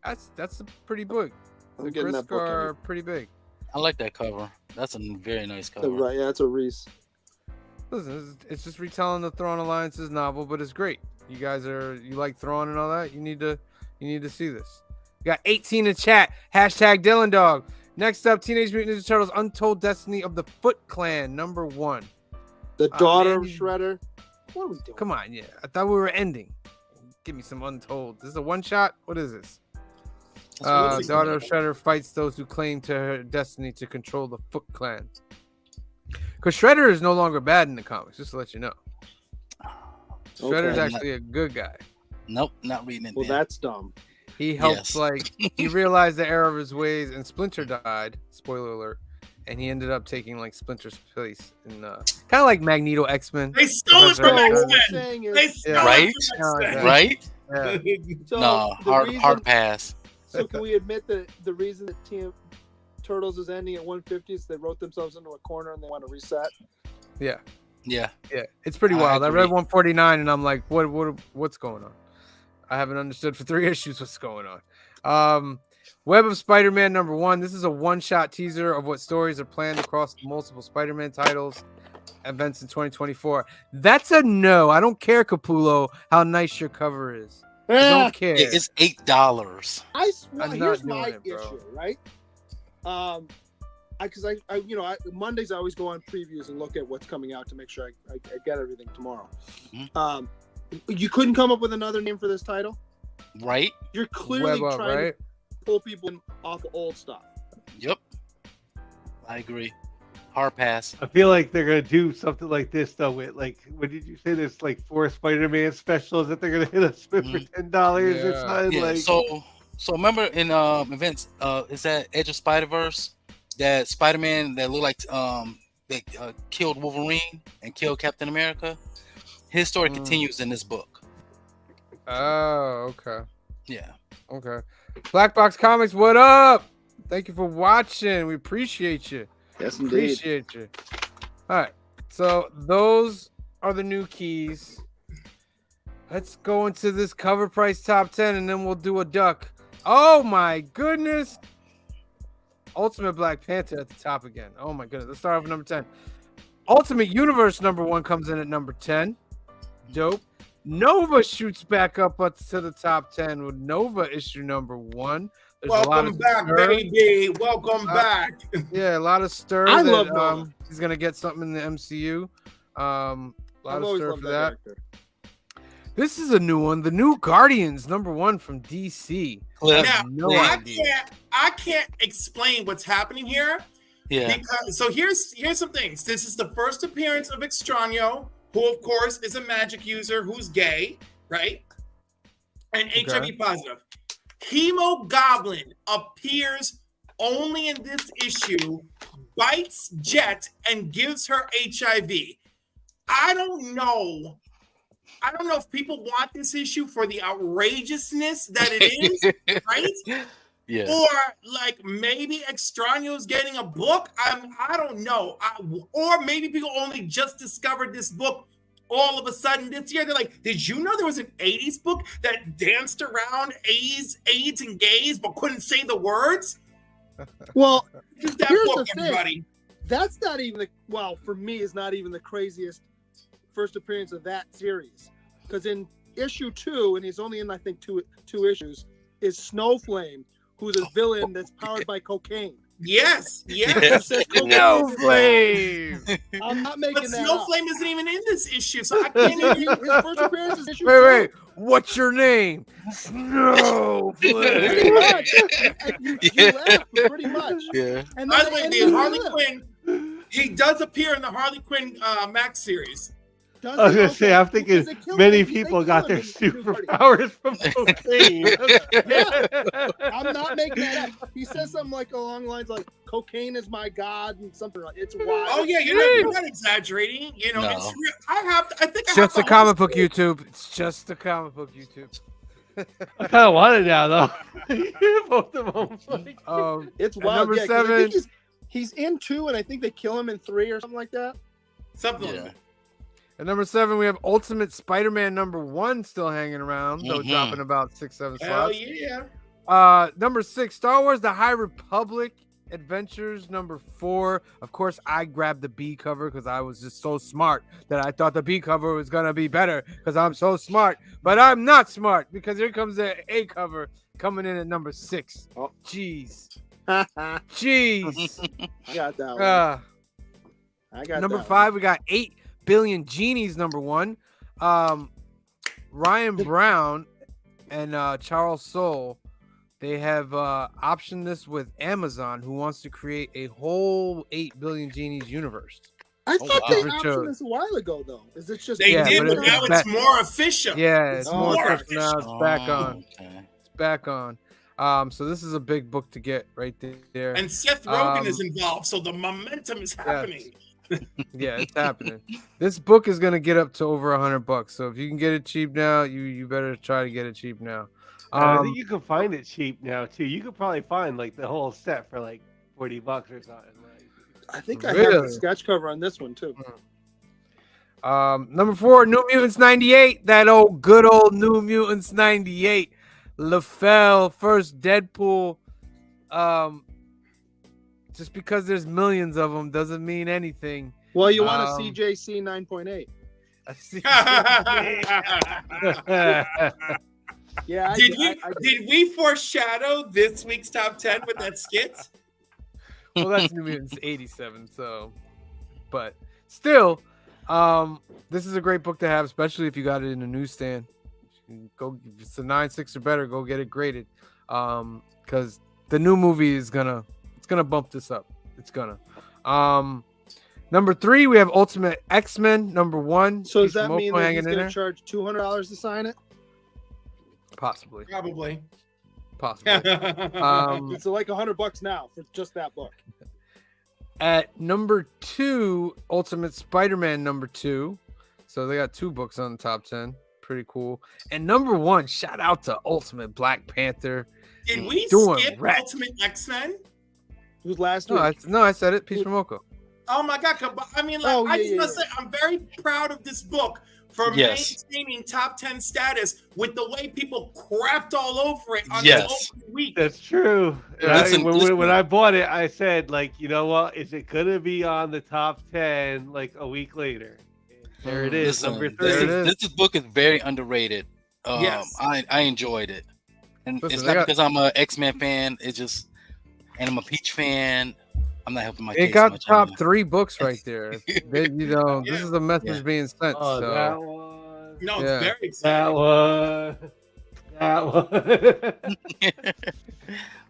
That's a pretty big. The Grisk are pretty big. I like that cover. That's a very nice cover. Right, yeah, it's a Reese. Listen, it's just retelling the Thrawn Alliances novel, but it's great. You like Thrawn and all that. You need to see this. You got 18 in chat. Hashtag Dylan Dog. Next up, Teenage Mutant Ninja Turtles: Untold Destiny of the Foot Clan number 1. The daughter of Shredder. What are we doing? Come on, yeah. I thought we were ending. Give me some Untold. This is a one shot. What is this? Daughter of Shredder fights those who claim to her destiny to control the Foot Clan. Because Shredder is no longer bad in the comics, just to let you know. Shredder's actually a good guy. Nope, not reading it. Well, that's dumb. He helped, he realized the error of his ways, and Splinter died. Spoiler alert. And he ended up taking Splinter's place in kind of like Magneto X-Men. They stole it from X-Men. They stole it from X-Men. Right? Yeah. So no, hard pass. So can we admit that the reason that Team Turtles is ending at 150 is they wrote themselves into a corner and they want to reset? Yeah. Yeah. Yeah. It's pretty wild. I read 149 and I'm like, what's going on? I haven't understood for 3 issues what's going on. Web of Spider-Man number 1. This is a one-shot teaser of what stories are planned across multiple Spider-Man titles, events in 2024. That's a no. I don't care, Capullo, how nice your cover is. I don't care. It's $8. Here's my issue, right? Because Mondays I always go on previews and look at what's coming out to make sure I get everything tomorrow. Mm-hmm. You couldn't come up with another name for this title, right? You're clearly trying to pull people off of old stuff. Yep, I agree. Hard pass. I feel like they're gonna do something like this though. With what did you say? There's 4 Spider-Man specials that they're gonna hit us with for $10 or something. Yeah. So remember in events, is that Edge of Spider-Verse, that Spider-Man that looked like that killed Wolverine and killed Captain America? His story continues in this book. Oh, okay. Yeah. Okay. Black Box Comics, what up? Thank you for watching. We appreciate you. Yes, indeed. Appreciate you. All right. So those are the new keys. Let's go into this cover price top 10 and then we'll do a duck. Oh my goodness. Ultimate Black Panther at the top again. Oh my goodness. Let's start off with number 10. Ultimate Universe number 1 comes in at number 10. Dope. Nova shoots back up to the top 10 with Nova issue number 1. There's Welcome back, baby. Welcome back. Yeah, a lot of stir. I love Nova. He's gonna get something in the MCU. A lot of stir for that. This is a new one. The New Guardians, #1 from DC. Now, I can't explain what's happening here. Yeah. So here's some things. This is the first appearance of Extraño, who of course is a magic user who's gay, right? And HIV positive. Chemo Goblin appears only in this issue, bites Jet, and gives her HIV. I don't know if people want this issue for the outrageousness that it is, right? Yeah. Or like maybe Extraño's getting a book. I don't know. Or maybe people only just discovered this book all of a sudden this year. They're like, did you know there was an 80s book that danced around AIDS and gays but couldn't say the words? Well, here's that here's book, the everybody. thing. That's not even for me, is not even the craziest first appearance of that series. Because in issue 2, and he's only in, I think, two issues, is Snowflame, who's a villain that's powered by cocaine. Yes. Snowflame. I'm not making but that Snowflame up. isn't even in this issue, so I can't even. His first appearance is issue 2. Wait. What's your name? Snowflame. Pretty much. You laugh, but pretty much. Yeah. And By then, the way, and the then Harley Quinn, he does appear in the Harley Quinn Max series. I was gonna say, I'm thinking many people got their superpowers from cocaine. Yeah, I'm not making that up. He says something like along the lines like "cocaine is my god" and something like it's wild. Oh yeah, you're not exaggerating. You know, No. it's real. I think Just a comic book YouTube. It's just a comic book YouTube. I kind of want it now, though. Both of them. Like, It's wild. Number Yeah, 'cause I 7. think he's in 2, and I think they kill him in 3 or something like that. Something. Yeah. At number 7, we have Ultimate Spider-Man #1 still hanging around, though dropping about 6-7 Hell slots. yeah. Number 6, Star Wars: The High Republic Adventures. #4, of course, I grabbed the B cover because I was just so smart that I thought the B cover was gonna be better because I'm so smart. But I'm not smart because here comes the A cover coming in at number 6. Oh. Jeez. I Jeez. got that one. I got Number that 5, we got 8 Billion Genies #1. Ryan Brown and Charles Soule, they have optioned this with Amazon, who wants to create a whole 8 Billion Genies universe. I thought they Different optioned shows. this a while ago, though. Is it just They Yeah, did, but but it's now back- it's more official. Yeah, it's Oh, more more official now. It's back on. Okay. It's back on. So this is a big book to get right there. And Seth Rogen is involved, so the momentum is happening. Yeah, it's happening. This book is gonna get up to over $100. So if you can get it cheap now, you better try to get it cheap now. I think you can find it cheap now too. You could probably find like the whole set for like $40 or something. Like, I think I have Really? the sketch cover on this one too. Number 4, New Mutants '98. That good old New Mutants '98. LaFell, first Deadpool. Just because there's millions of them doesn't mean anything. Well, you want a CJC 9.8? I see. Yeah. Did we foreshadow this week's top 10 with that skit? Well, that's New Mutants '87. So, but still, this is a great book to have, especially if you got it in a newsstand. Go, if it's a 9.6 or better, go get it graded. Because the new movie is gonna bump this up. It's gonna. Number 3, we have Ultimate X-Men #1. So does that mean that hanging he's in going there? to charge $200 to sign it? Possibly. Probably. It's like $100 now for just that book. At number 2, Ultimate Spider-Man #2. So they got 2 books on the top 10. Pretty cool. And number 1, shout out to Ultimate Black Panther. Did we Doing skip rap. Ultimate X-Men? Who's last No, week? I said it. Peace from Oko. Oh my God! I mean, like, I just want to say, I'm very proud of this book for maintaining top 10 status with the way people crapped all over it on the opening week. That's true. Listen, when I bought it, I said, like, you know what? Is it gonna be on the top 10 like a week later? There it is, Listen, number 3. This book is very underrated. Yes. I enjoyed it, and Listen, it's not because I'm a X-Men fan. It's just, and I'm a Peach fan. I'm not helping my It case got much top on 3 books right there. This is a message being sent. Oh, so that was No, Yeah. it's very exciting. That one.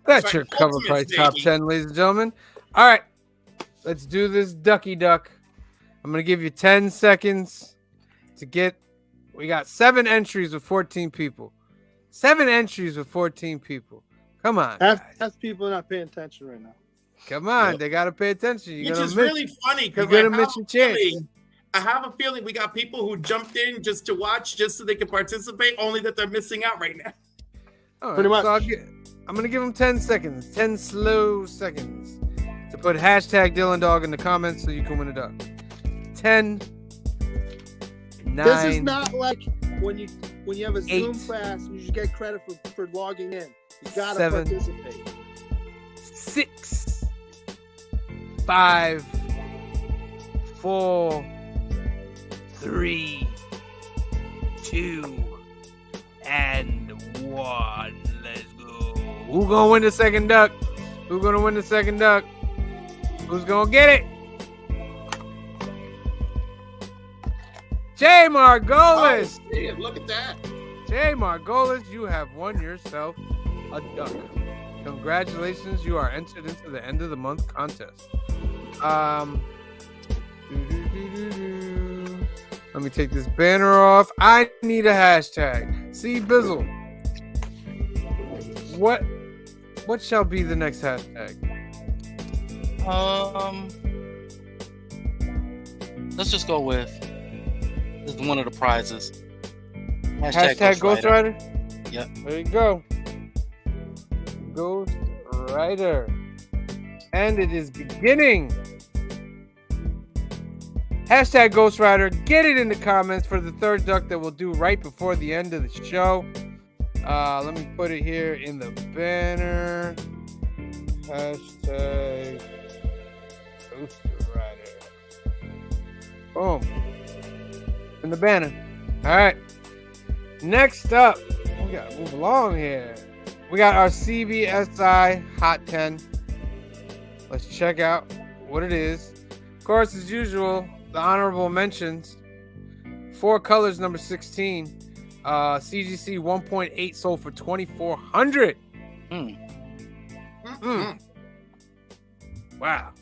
That's right, your cover Ultimate price top Snakey. 10, ladies and gentlemen. All right, let's do this ducky duck. I'm going to give you 10 seconds to get. We got 7 entries with 14 people. 7 entries with 14 people. Come on. Half Guys. people are not paying attention right now. Come on. Yep. They got to pay attention. You're Which gonna is miss. really funny because You're going to miss your chance. I have a feeling we got people who jumped in just to watch, just so they can participate, only that they're missing out right now. All right, Pretty much. so I'm going to give them 10 seconds. 10 slow seconds to put hashtag Dylan Dog in the comments so you can win a duck. 10, 9. This is not like when you have a Zoom 8, class, you should get credit for logging in. You gotta 7, participate. 6, 5, 4, 3, 2, and 1. Let's go. Who's gonna win the second duck? Who's gonna win the second duck? Who's gonna get it? Jay Margolis. Oh, shit, look at that. Jay Margolis, you have won yourself a duck. Congratulations, you are entered into the end of the month contest. Let me take this banner off. I need a hashtag. See Bizzle. What shall be the next hashtag? Let's just go with this is one of the prizes. Hashtag Ghost Rider? Yep. There you go. Ghost Rider. And it is beginning. Hashtag Ghost Rider. Get it in the comments for the third duck that we'll do right before the end of the show. Let me put it here in the banner. Hashtag Ghost Rider. Boom. In the banner. All right. Next up, we gotta move along here. We got our CBSI Hot 10. Let's check out what it is. Of course, as usual, the honorable mentions. 4 Colors, number 16. CGC 1.8 sold for $2,400. Wow.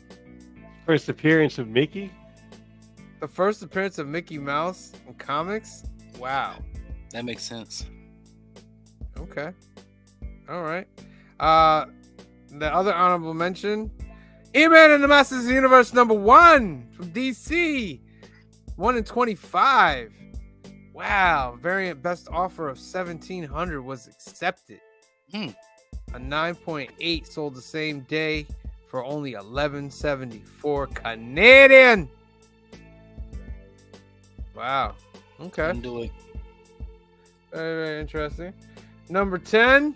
First appearance of Mickey. The first appearance of Mickey Mouse in comics. Wow. That makes sense. Okay. All right. The other honorable mention, E-Man and the Masters of the Universe number 1 from DC. 1 in 25. Wow. Variant best offer of $1,700 was accepted. A 9.8 sold the same day for only $11.74 Canadian. Wow. Okay. Couldn't do it. Very, very interesting. Number 10,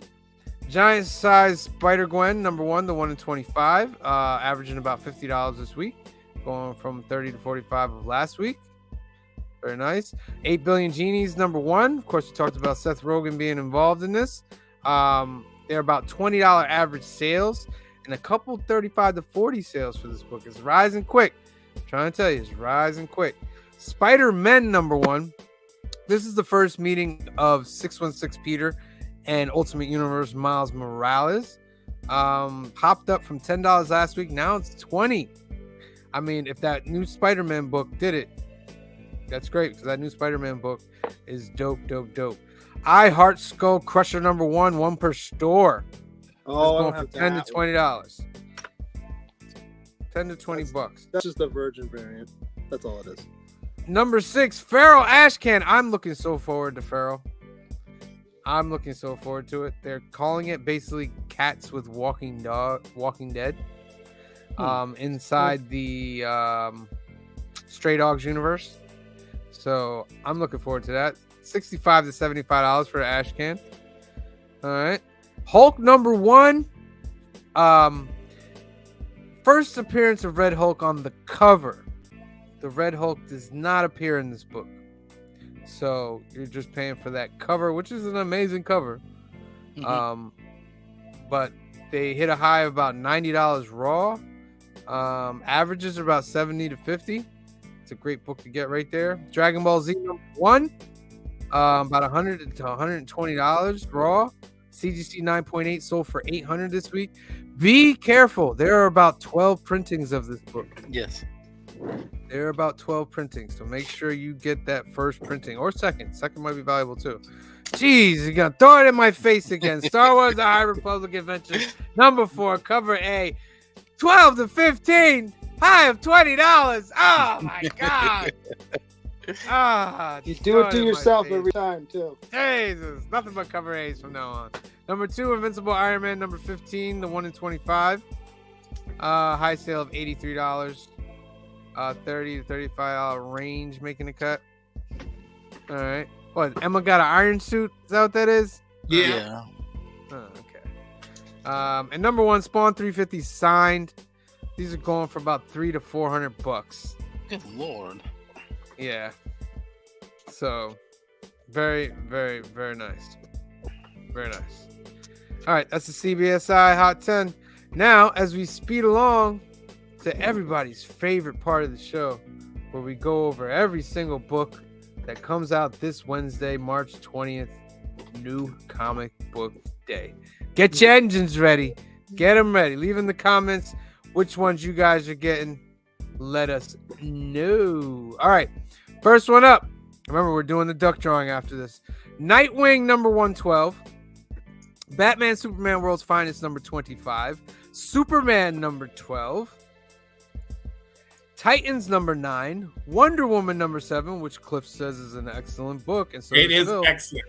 giant size Spider-Gwen, number 1, the 1 in 25, averaging about $50 this week, going from 30 to 45 of last week. Very nice. 8 Billion Genies, number 1. Of course, we talked about Seth Rogen being involved in this. They're about $20 average sales and a couple 35 to 40 sales for this book. It's rising quick. I'm trying to tell you, it's rising quick. Spider-Men, number 1. This is the first meeting of 616 Peter and Ultimate Universe Miles Morales. Popped up from $10 last week. Now it's $20. I mean, if that new Spider-Man book did it, that's great, because that new Spider-Man book is dope. I Heart Skull Crusher number 1, 1 per store. Oh, going for $10 to $20. 10 to 20 bucks. That's just the Virgin variant. That's all it is. Number 6, Feral Ashcan. I'm looking so forward to Feral. I'm looking so forward to it. They're calling it basically Cats with Walking Dead. Inside the Stray Dogs universe. So I'm looking forward to that. $65 to $75 for the Ashcan. All right. Hulk number 1. First appearance of Red Hulk on the cover. The Red Hulk does not appear in this book. So you're just paying for that cover, which is an amazing cover. But they hit a high of about $90 raw. Averages are about 70 to 50. It's a great book to get right there. Dragon Ball Z number 1. About $100 to $120 raw. CGC 9.8 sold for $800 this week. Be careful. There are about 12 printings of this book. Yes. There are about 12 printings, so make sure you get that first printing or second. Second might be valuable too. Jeez, you're gonna throw it in my face again. Star Wars: The High Republic Adventure, number 4, cover A, 12 to 15, high of $20. Oh my god! You do it to yourself every time too. Jesus, nothing but cover A's from now on. Number 2, Invincible Iron Man, number 15, the 1 in 25. High sale of $83. $30 to $35 range making a cut. All right. What, Emma got an iron suit? Is that what that is? Yeah. Oh, okay. And number 1, Spawn 350 signed. These are going for about $300 to $400. Good lord. Yeah. So, very, very, very nice. Very nice. All right, that's the CBSI Hot 10. Now, as we speed along to everybody's favorite part of the show, where we go over every single book that comes out this Wednesday, March 20th, New Comic Book Day. Get your engines ready. Get them ready. Leave in the comments which ones you guys are getting. Let us know. All right, first one up. Remember, we're doing the duck drawing after this. Nightwing, number 112. Batman, Superman, World's Finest, number 25. Superman, number 12. Titans, number 9. Wonder Woman, number 7, which Cliff says is an excellent book. And so It is Phil. excellent.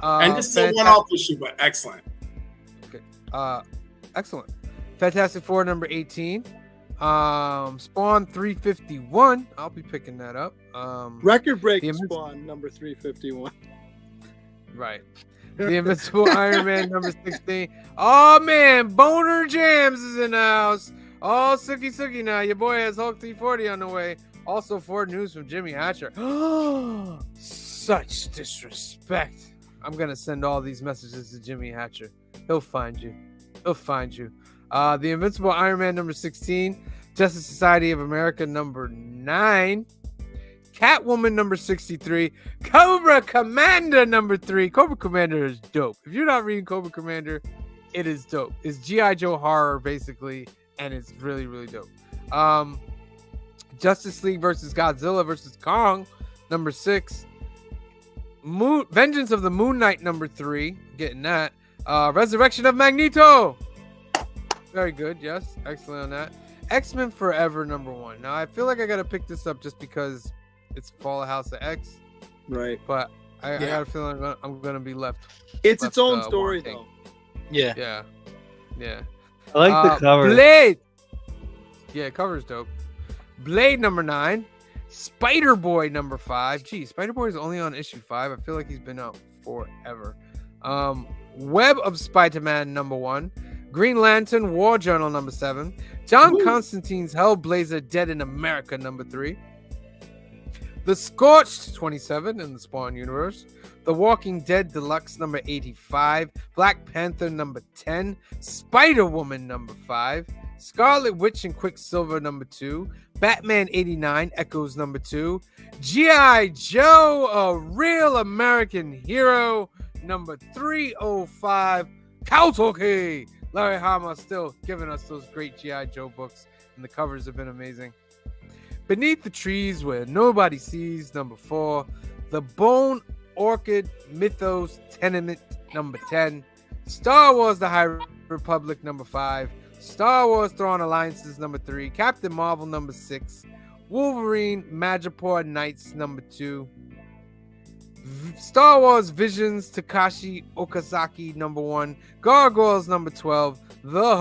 And just still one-off issue, but excellent. Okay. Excellent. Fantastic Four, number 18. Spawn 351. I'll be picking that up. Record breaking Spawn number 351. Right. The Invincible Iron Man number 16. Oh man, Boner Jams is in the house. Oh, Suki now. Your boy has Hulk 340 on the way. Also, Ford news from Jimmy Hatcher. Such disrespect. I'm gonna send all these messages to Jimmy Hatcher. He'll find you. He'll find you. The Invincible Iron Man number 16. Justice Society of America number 9. Catwoman number 63. Cobra Commander number 3. Cobra Commander is dope. If you're not reading Cobra Commander, it is dope. It's G.I. Joe horror, basically, and it's really, really dope. Justice League versus Godzilla versus Kong number 6. Vengeance of the Moon Knight number 3. Getting that. Resurrection of Magneto. Very good. Yes. Excellent on that. X-Men Forever number 1. Now, I feel like I got to pick this up just because it's Fall of House of X. Right. But I got a feeling I'm going to be left. It's its own story, wanting. though. Yeah. I like the cover. Blade. Yeah, cover's dope. Blade number 9. Spider-Boy number 5. Gee, Spider-Boy is only on issue 5. I feel like he's been out forever. Web of Spider-Man number 1. Green Lantern War Journal number 7. John Constantine's Hellblazer Dead in America number 3. The Scorched 27 in the Spawn universe. The Walking Dead Deluxe number 85. Black Panther number 10. Spider-Woman number 5. Scarlet Witch and Quicksilver number 2. Batman 89 Echoes number 2. G.I. Joe, a Real American Hero number 305. Kautoki. Larry Hama still giving us those great G.I. Joe books, and the covers have been amazing. Beneath the Trees Where Nobody Sees, number 4. The Bone Orchid Mythos Tenement, number 10. Star Wars The High Republic, number 5. Star Wars Thrawn Alliances, number 3. Captain Marvel, number 6. Wolverine Madripoor Knights, number 2. Star Wars Visions Takashi Okazaki, number 1. Gargoyles, number 12. The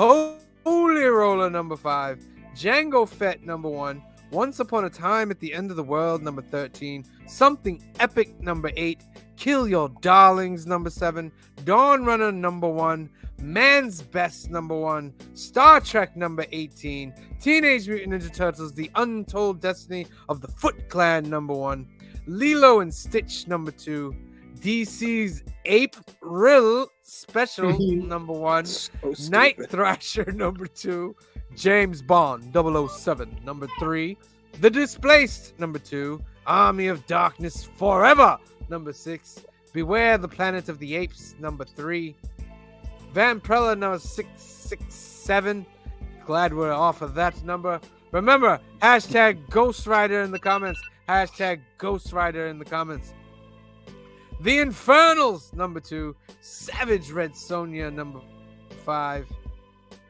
Holy Roller, number 5. Jango Fett, number 1. Once Upon a Time at the End of the World, number 13. Something Epic, number 8. Kill Your Darlings, number 7. Dawn Runner, number 1. Man's Best, number 1. Star Trek, number 18. Teenage Mutant Ninja Turtles, The Untold Destiny of the Foot Clan, number 1. Lilo and Stitch, number 2. DC's April Special, number 1. Night Thrasher, number 2. James Bond, 007, number 3. The Displaced, number 2. Army of Darkness Forever, number 6. Beware the Planet of the Apes, number 3. Vampirella, number 667. Glad we're off of that number. Remember, hashtag Ghost Rider in the comments. Hashtag Ghost Rider in the comments. The Infernals, number 2. Savage Red Sonja, number 5.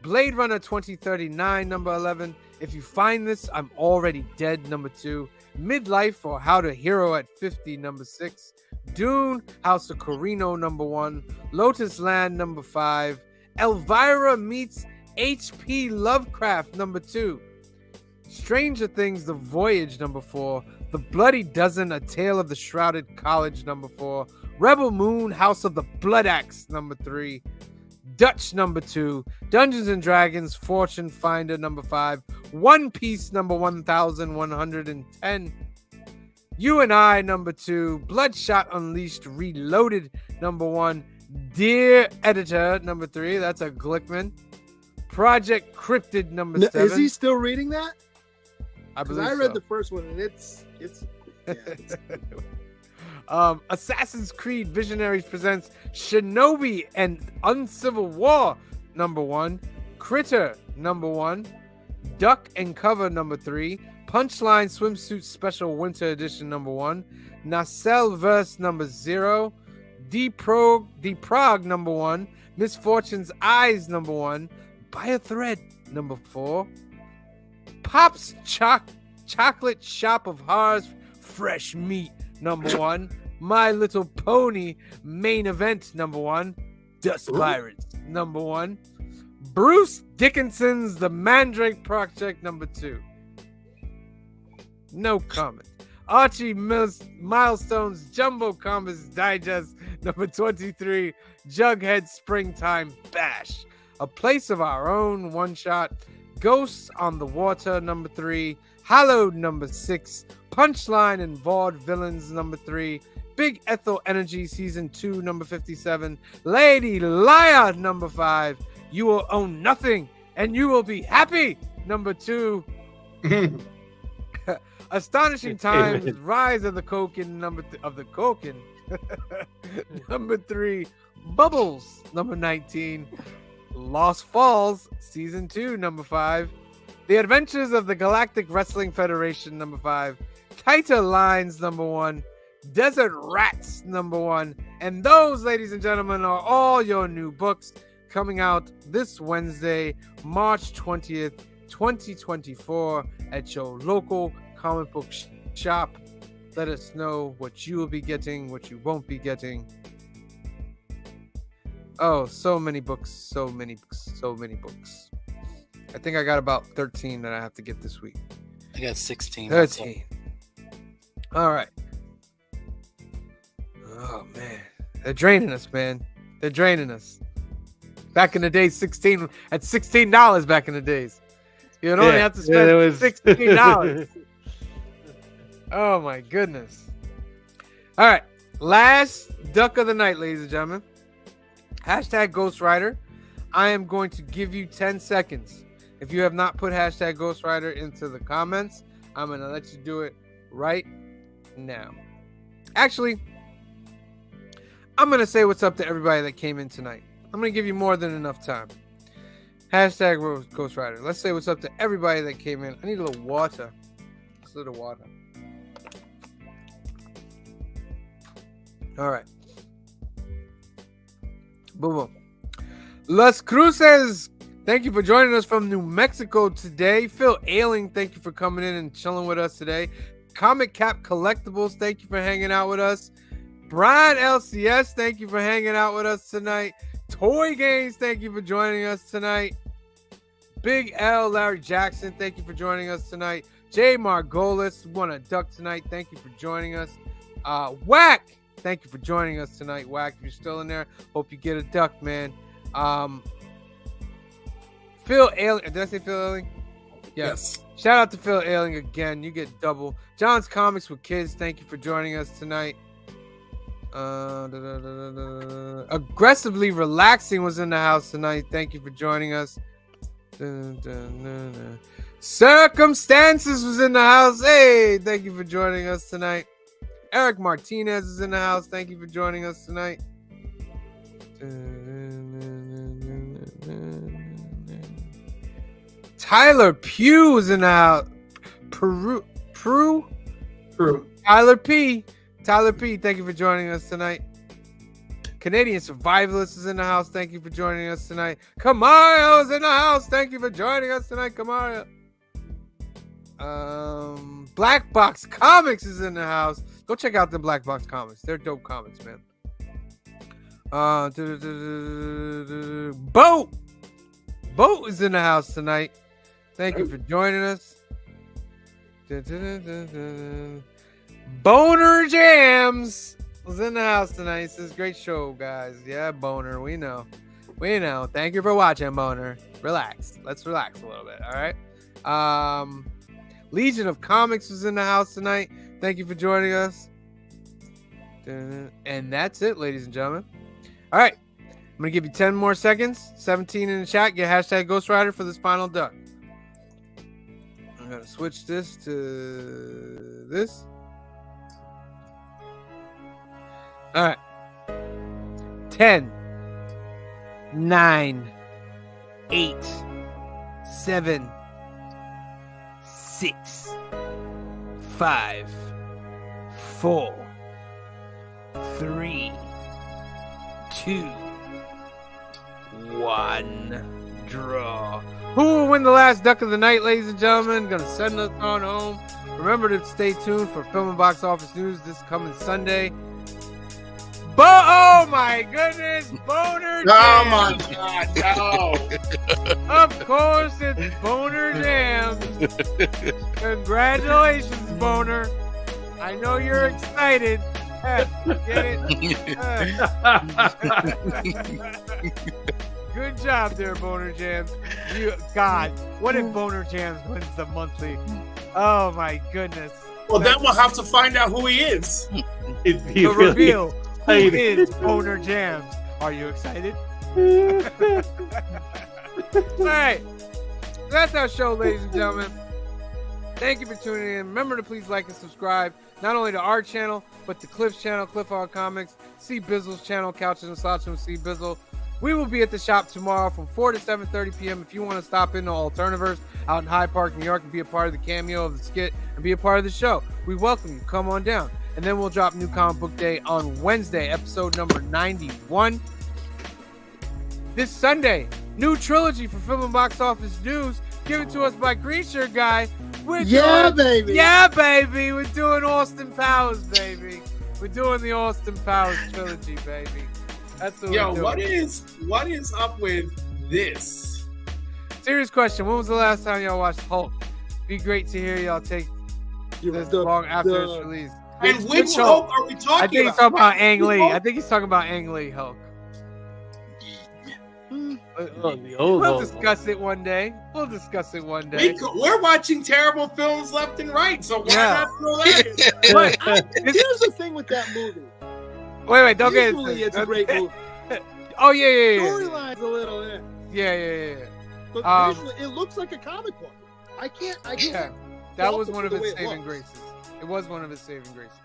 Blade Runner 2039, number 11. If you find this, I'm already dead, number 2. Midlife or How to Hero at 50, number 6. Dune, House of Corino, number 1. Lotus Land, number 5. Elvira meets H.P. Lovecraft, number 2. Stranger Things, The Voyage, number 4. The Bloody Dozen, A Tale of the Shrouded College, number 4. Rebel Moon, House of the Blood Axe, number 3. Dutch, number 2. Dungeons and Dragons, Fortune Finder, number 5. One Piece, number 1110. You and I, number 2. Bloodshot Unleashed, Reloaded, number 1. Dear Editor, number 3. That's a Glickman. Project Cryptid, number 7. Is he still reading that? I believe I read so. the first one, and it's Assassin's Creed Visionaries presents Shinobi and Uncivil War, number 1. Critter, number 1. Duck and Cover, number 3. Punchline Swimsuit Special Winter Edition, number 1. Nacelle Verse, number 0. Deprog, number 1. Misfortune's Eyes, number 1. Buy a Thread, number 4. Pop's Chocolate Shop of Horrors Fresh Meat, number 1. My Little Pony Main Event, number 1. Dust Pirates, number 1. Bruce Dickinson's The Mandrake Project, number 2. No comment. Archie Milestones Jumbo Comics Digest, number 23. Jughead Springtime Bash. A Place of Our Own, one shot. Ghosts on the Water, number 3. Hallowed, number 6. Punchline and Vaudevillains, number 3. Big Ethel Energy, season 2, number 57. Lady Liar, number 5. You will own nothing and you will be happy, number 2. Astonishing Times, Rise of the Koken, number 3. Bubbles, number 19. Lost Falls, season 2, number 5. The Adventures of the Galactic Wrestling Federation, number 5. Tighter Lines, number 1. Desert Rats, number 1. And those, ladies and gentlemen, are all your new books coming out this Wednesday, March 20th, 2024 at your local comic book shop. Let us know what you will be getting, what you won't be getting. Oh, so many books. I think I got about 13 that I have to get this week. I got 16. 13. All right. Oh, man. They're draining us, man. They're draining us. Back in the day, $16 back in the days. You would only have to spend $16. Oh, my goodness. All right. Last duck of the night, ladies and gentlemen. Hashtag Ghost Rider. I am going to give you 10 seconds. If you have not put hashtag Ghost Rider into the comments, I'm going to let you do it right now. Actually, I'm going to say what's up to everybody that came in tonight. I'm going to give you more than enough time. Hashtag Ghost Rider. Let's say what's up to everybody that came in. I need a little water. Just a little water. All right. Boom, boom. Las Cruces, thank you for joining us from New Mexico today. Phil Ailing, thank you for coming in and chilling with us today. Comic Cap Collectibles, thank you for hanging out with us. Brian LCS, thank you for hanging out with us tonight. Toy Games, thank you for joining us tonight. Big L, Larry Jackson, thank you for joining us tonight. Jay Margolis, won a duck tonight, thank you for joining us. Whack, thank you for joining us tonight, Whack. If you're still in there, hope you get a duck, man. Phil Ailing, did I say Phil Ailing? Yes. Shout out to Phil Ailing again. You get double. John's Comics with Kids, thank you for joining us tonight. Aggressively Relaxing was in the house tonight. Thank you for joining us. Circumstances was in the house. Hey, thank you for joining us tonight. Eric Martinez is in the house. Thank you for joining us tonight. Tyler Pugh is in the house. Peru. Tyler P. Thank you for joining us tonight. Canadian Survivalist is in the house. Thank you for joining us tonight. Kamario is in the house. Thank you for joining us tonight, Kamario. Black Box Comics is in the house. Go check out the Black Box Comics. They're dope comics, man. Boat is in the house tonight. Thank you for joining us. Boner Jams was in the house tonight. He says, great show, guys. Yeah, Boner. We know. Thank you for watching, Boner. Relax. Let's relax a little bit. All right. Legion of Comics was in the house tonight. Thank you for joining us. And that's it, ladies and gentlemen. All right. I'm going to give you 10 more seconds. 17 in the chat. Get hashtag Ghost Rider for this final duck. I'm going to switch this to this. All right. 10, 9, 8, 7, 6, 5, 4, 3, 2, 1. Draw. Who will win the last duck of the night, ladies and gentlemen? Gonna send us on home. Remember to stay tuned for Film and Box Office News this coming Sunday. Oh my goodness, Boner Jams. Oh my God, no. Of course, it's Boner Jams. Congratulations, Boner. I know you're excited. Get it? Good job there, Boner Jams. God, what if Boner Jams wins the monthly? Oh my goodness. Well, then we'll have to find out who he is. The reveal. Who is Boner Jams? Are you excited? All right. That's our show, ladies and gentlemen. Thank you for tuning in. Remember to please like and subscribe, not only to our channel, but to Cliff's channel, Cliff on Comics, C Bizzle's channel, Couches and Slouches with C Bizzle. We will be at the shop tomorrow from 4 to 7:30 p.m. If you want to stop into Alterniverse out in Hyde Park, New York, and be a part of the cameo of the skit and be a part of the show, we welcome you. Come on down. And then we'll drop New Comic Book Day on Wednesday, episode number 91. This Sunday, new trilogy for Film and Box Office News, given to us by Green Shirt Guy. Baby. Yeah, baby. We're doing Austin Powers, baby. We're doing the Austin Powers trilogy, baby. That's what we're doing. What is up with this? Serious question. When was the last time y'all watched Hulk? Be great to hear y'all take this long after its release. And which Hulk are we talking about? I think he's talking about Ang Lee. I think he's talking about Ang Lee Hulk. We'll discuss it one day. We're watching terrible films left and right, so why not throw that in? But here's the thing with that movie. Wait, don't get Visually, it's a great movie. Oh, yeah. Storyline's a little in. Yeah. But visually, it looks like a comic book. I can't. Yeah, that was one of his saving graces. It was one of his saving graces.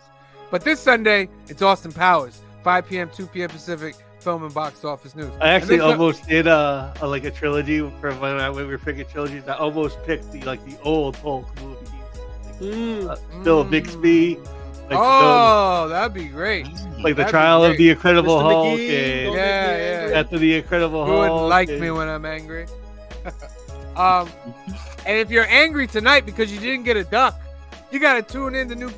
But this Sunday, it's Austin Powers, 5 p.m., 2 p.m. Pacific, Film and Box Office News. I actually almost did a trilogy for when we were picking trilogies. I almost picked the old Hulk movies, Bill Bixby. That'd be great. Like the Trial of the Incredible Mr. Hulk, McGee, and After the Incredible You Hulk. wouldn't like me when I'm angry. And if you're angry tonight because you didn't get a duck, you gotta tune in to New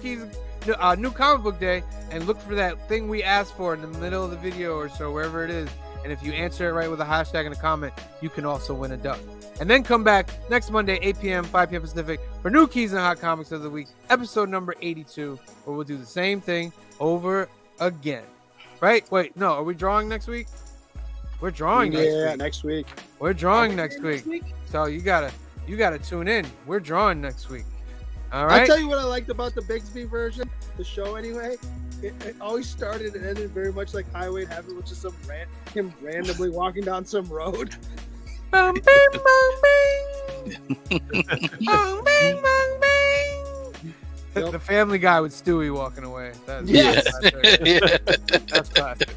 Comic Book Day and look for that thing we asked for in the middle of the video or so, wherever it is. And if you answer it right with a hashtag and a comment, you can also win a duck. And then come back next Monday, 8 p.m., 5 p.m. Pacific, for New Keys and Hot Comics of the Week, episode number 82, where we'll do the same thing over again. Right? Wait, no, are we drawing next week? We're drawing next week. We're drawing next week. So you gotta tune in. We're drawing next week. All right. I'll tell you what I liked about the Bigsby version, the show anyway. It always started and ended very much like Highway to Heaven, which is him randomly walking down some road. Bang, bang, bang, bang. Bang, bang, bang, bang. The Family Guy with Stewie walking away. Yes. That's classic.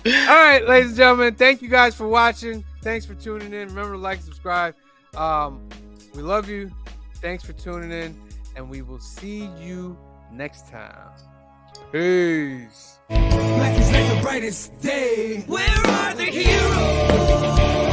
All right, ladies and gentlemen, thank you guys for watching. Thanks for tuning in. Remember to like, subscribe. We love you. Thanks for tuning in, and we will see you next time. Peace. Black is like the brightest day. Where are the heroes?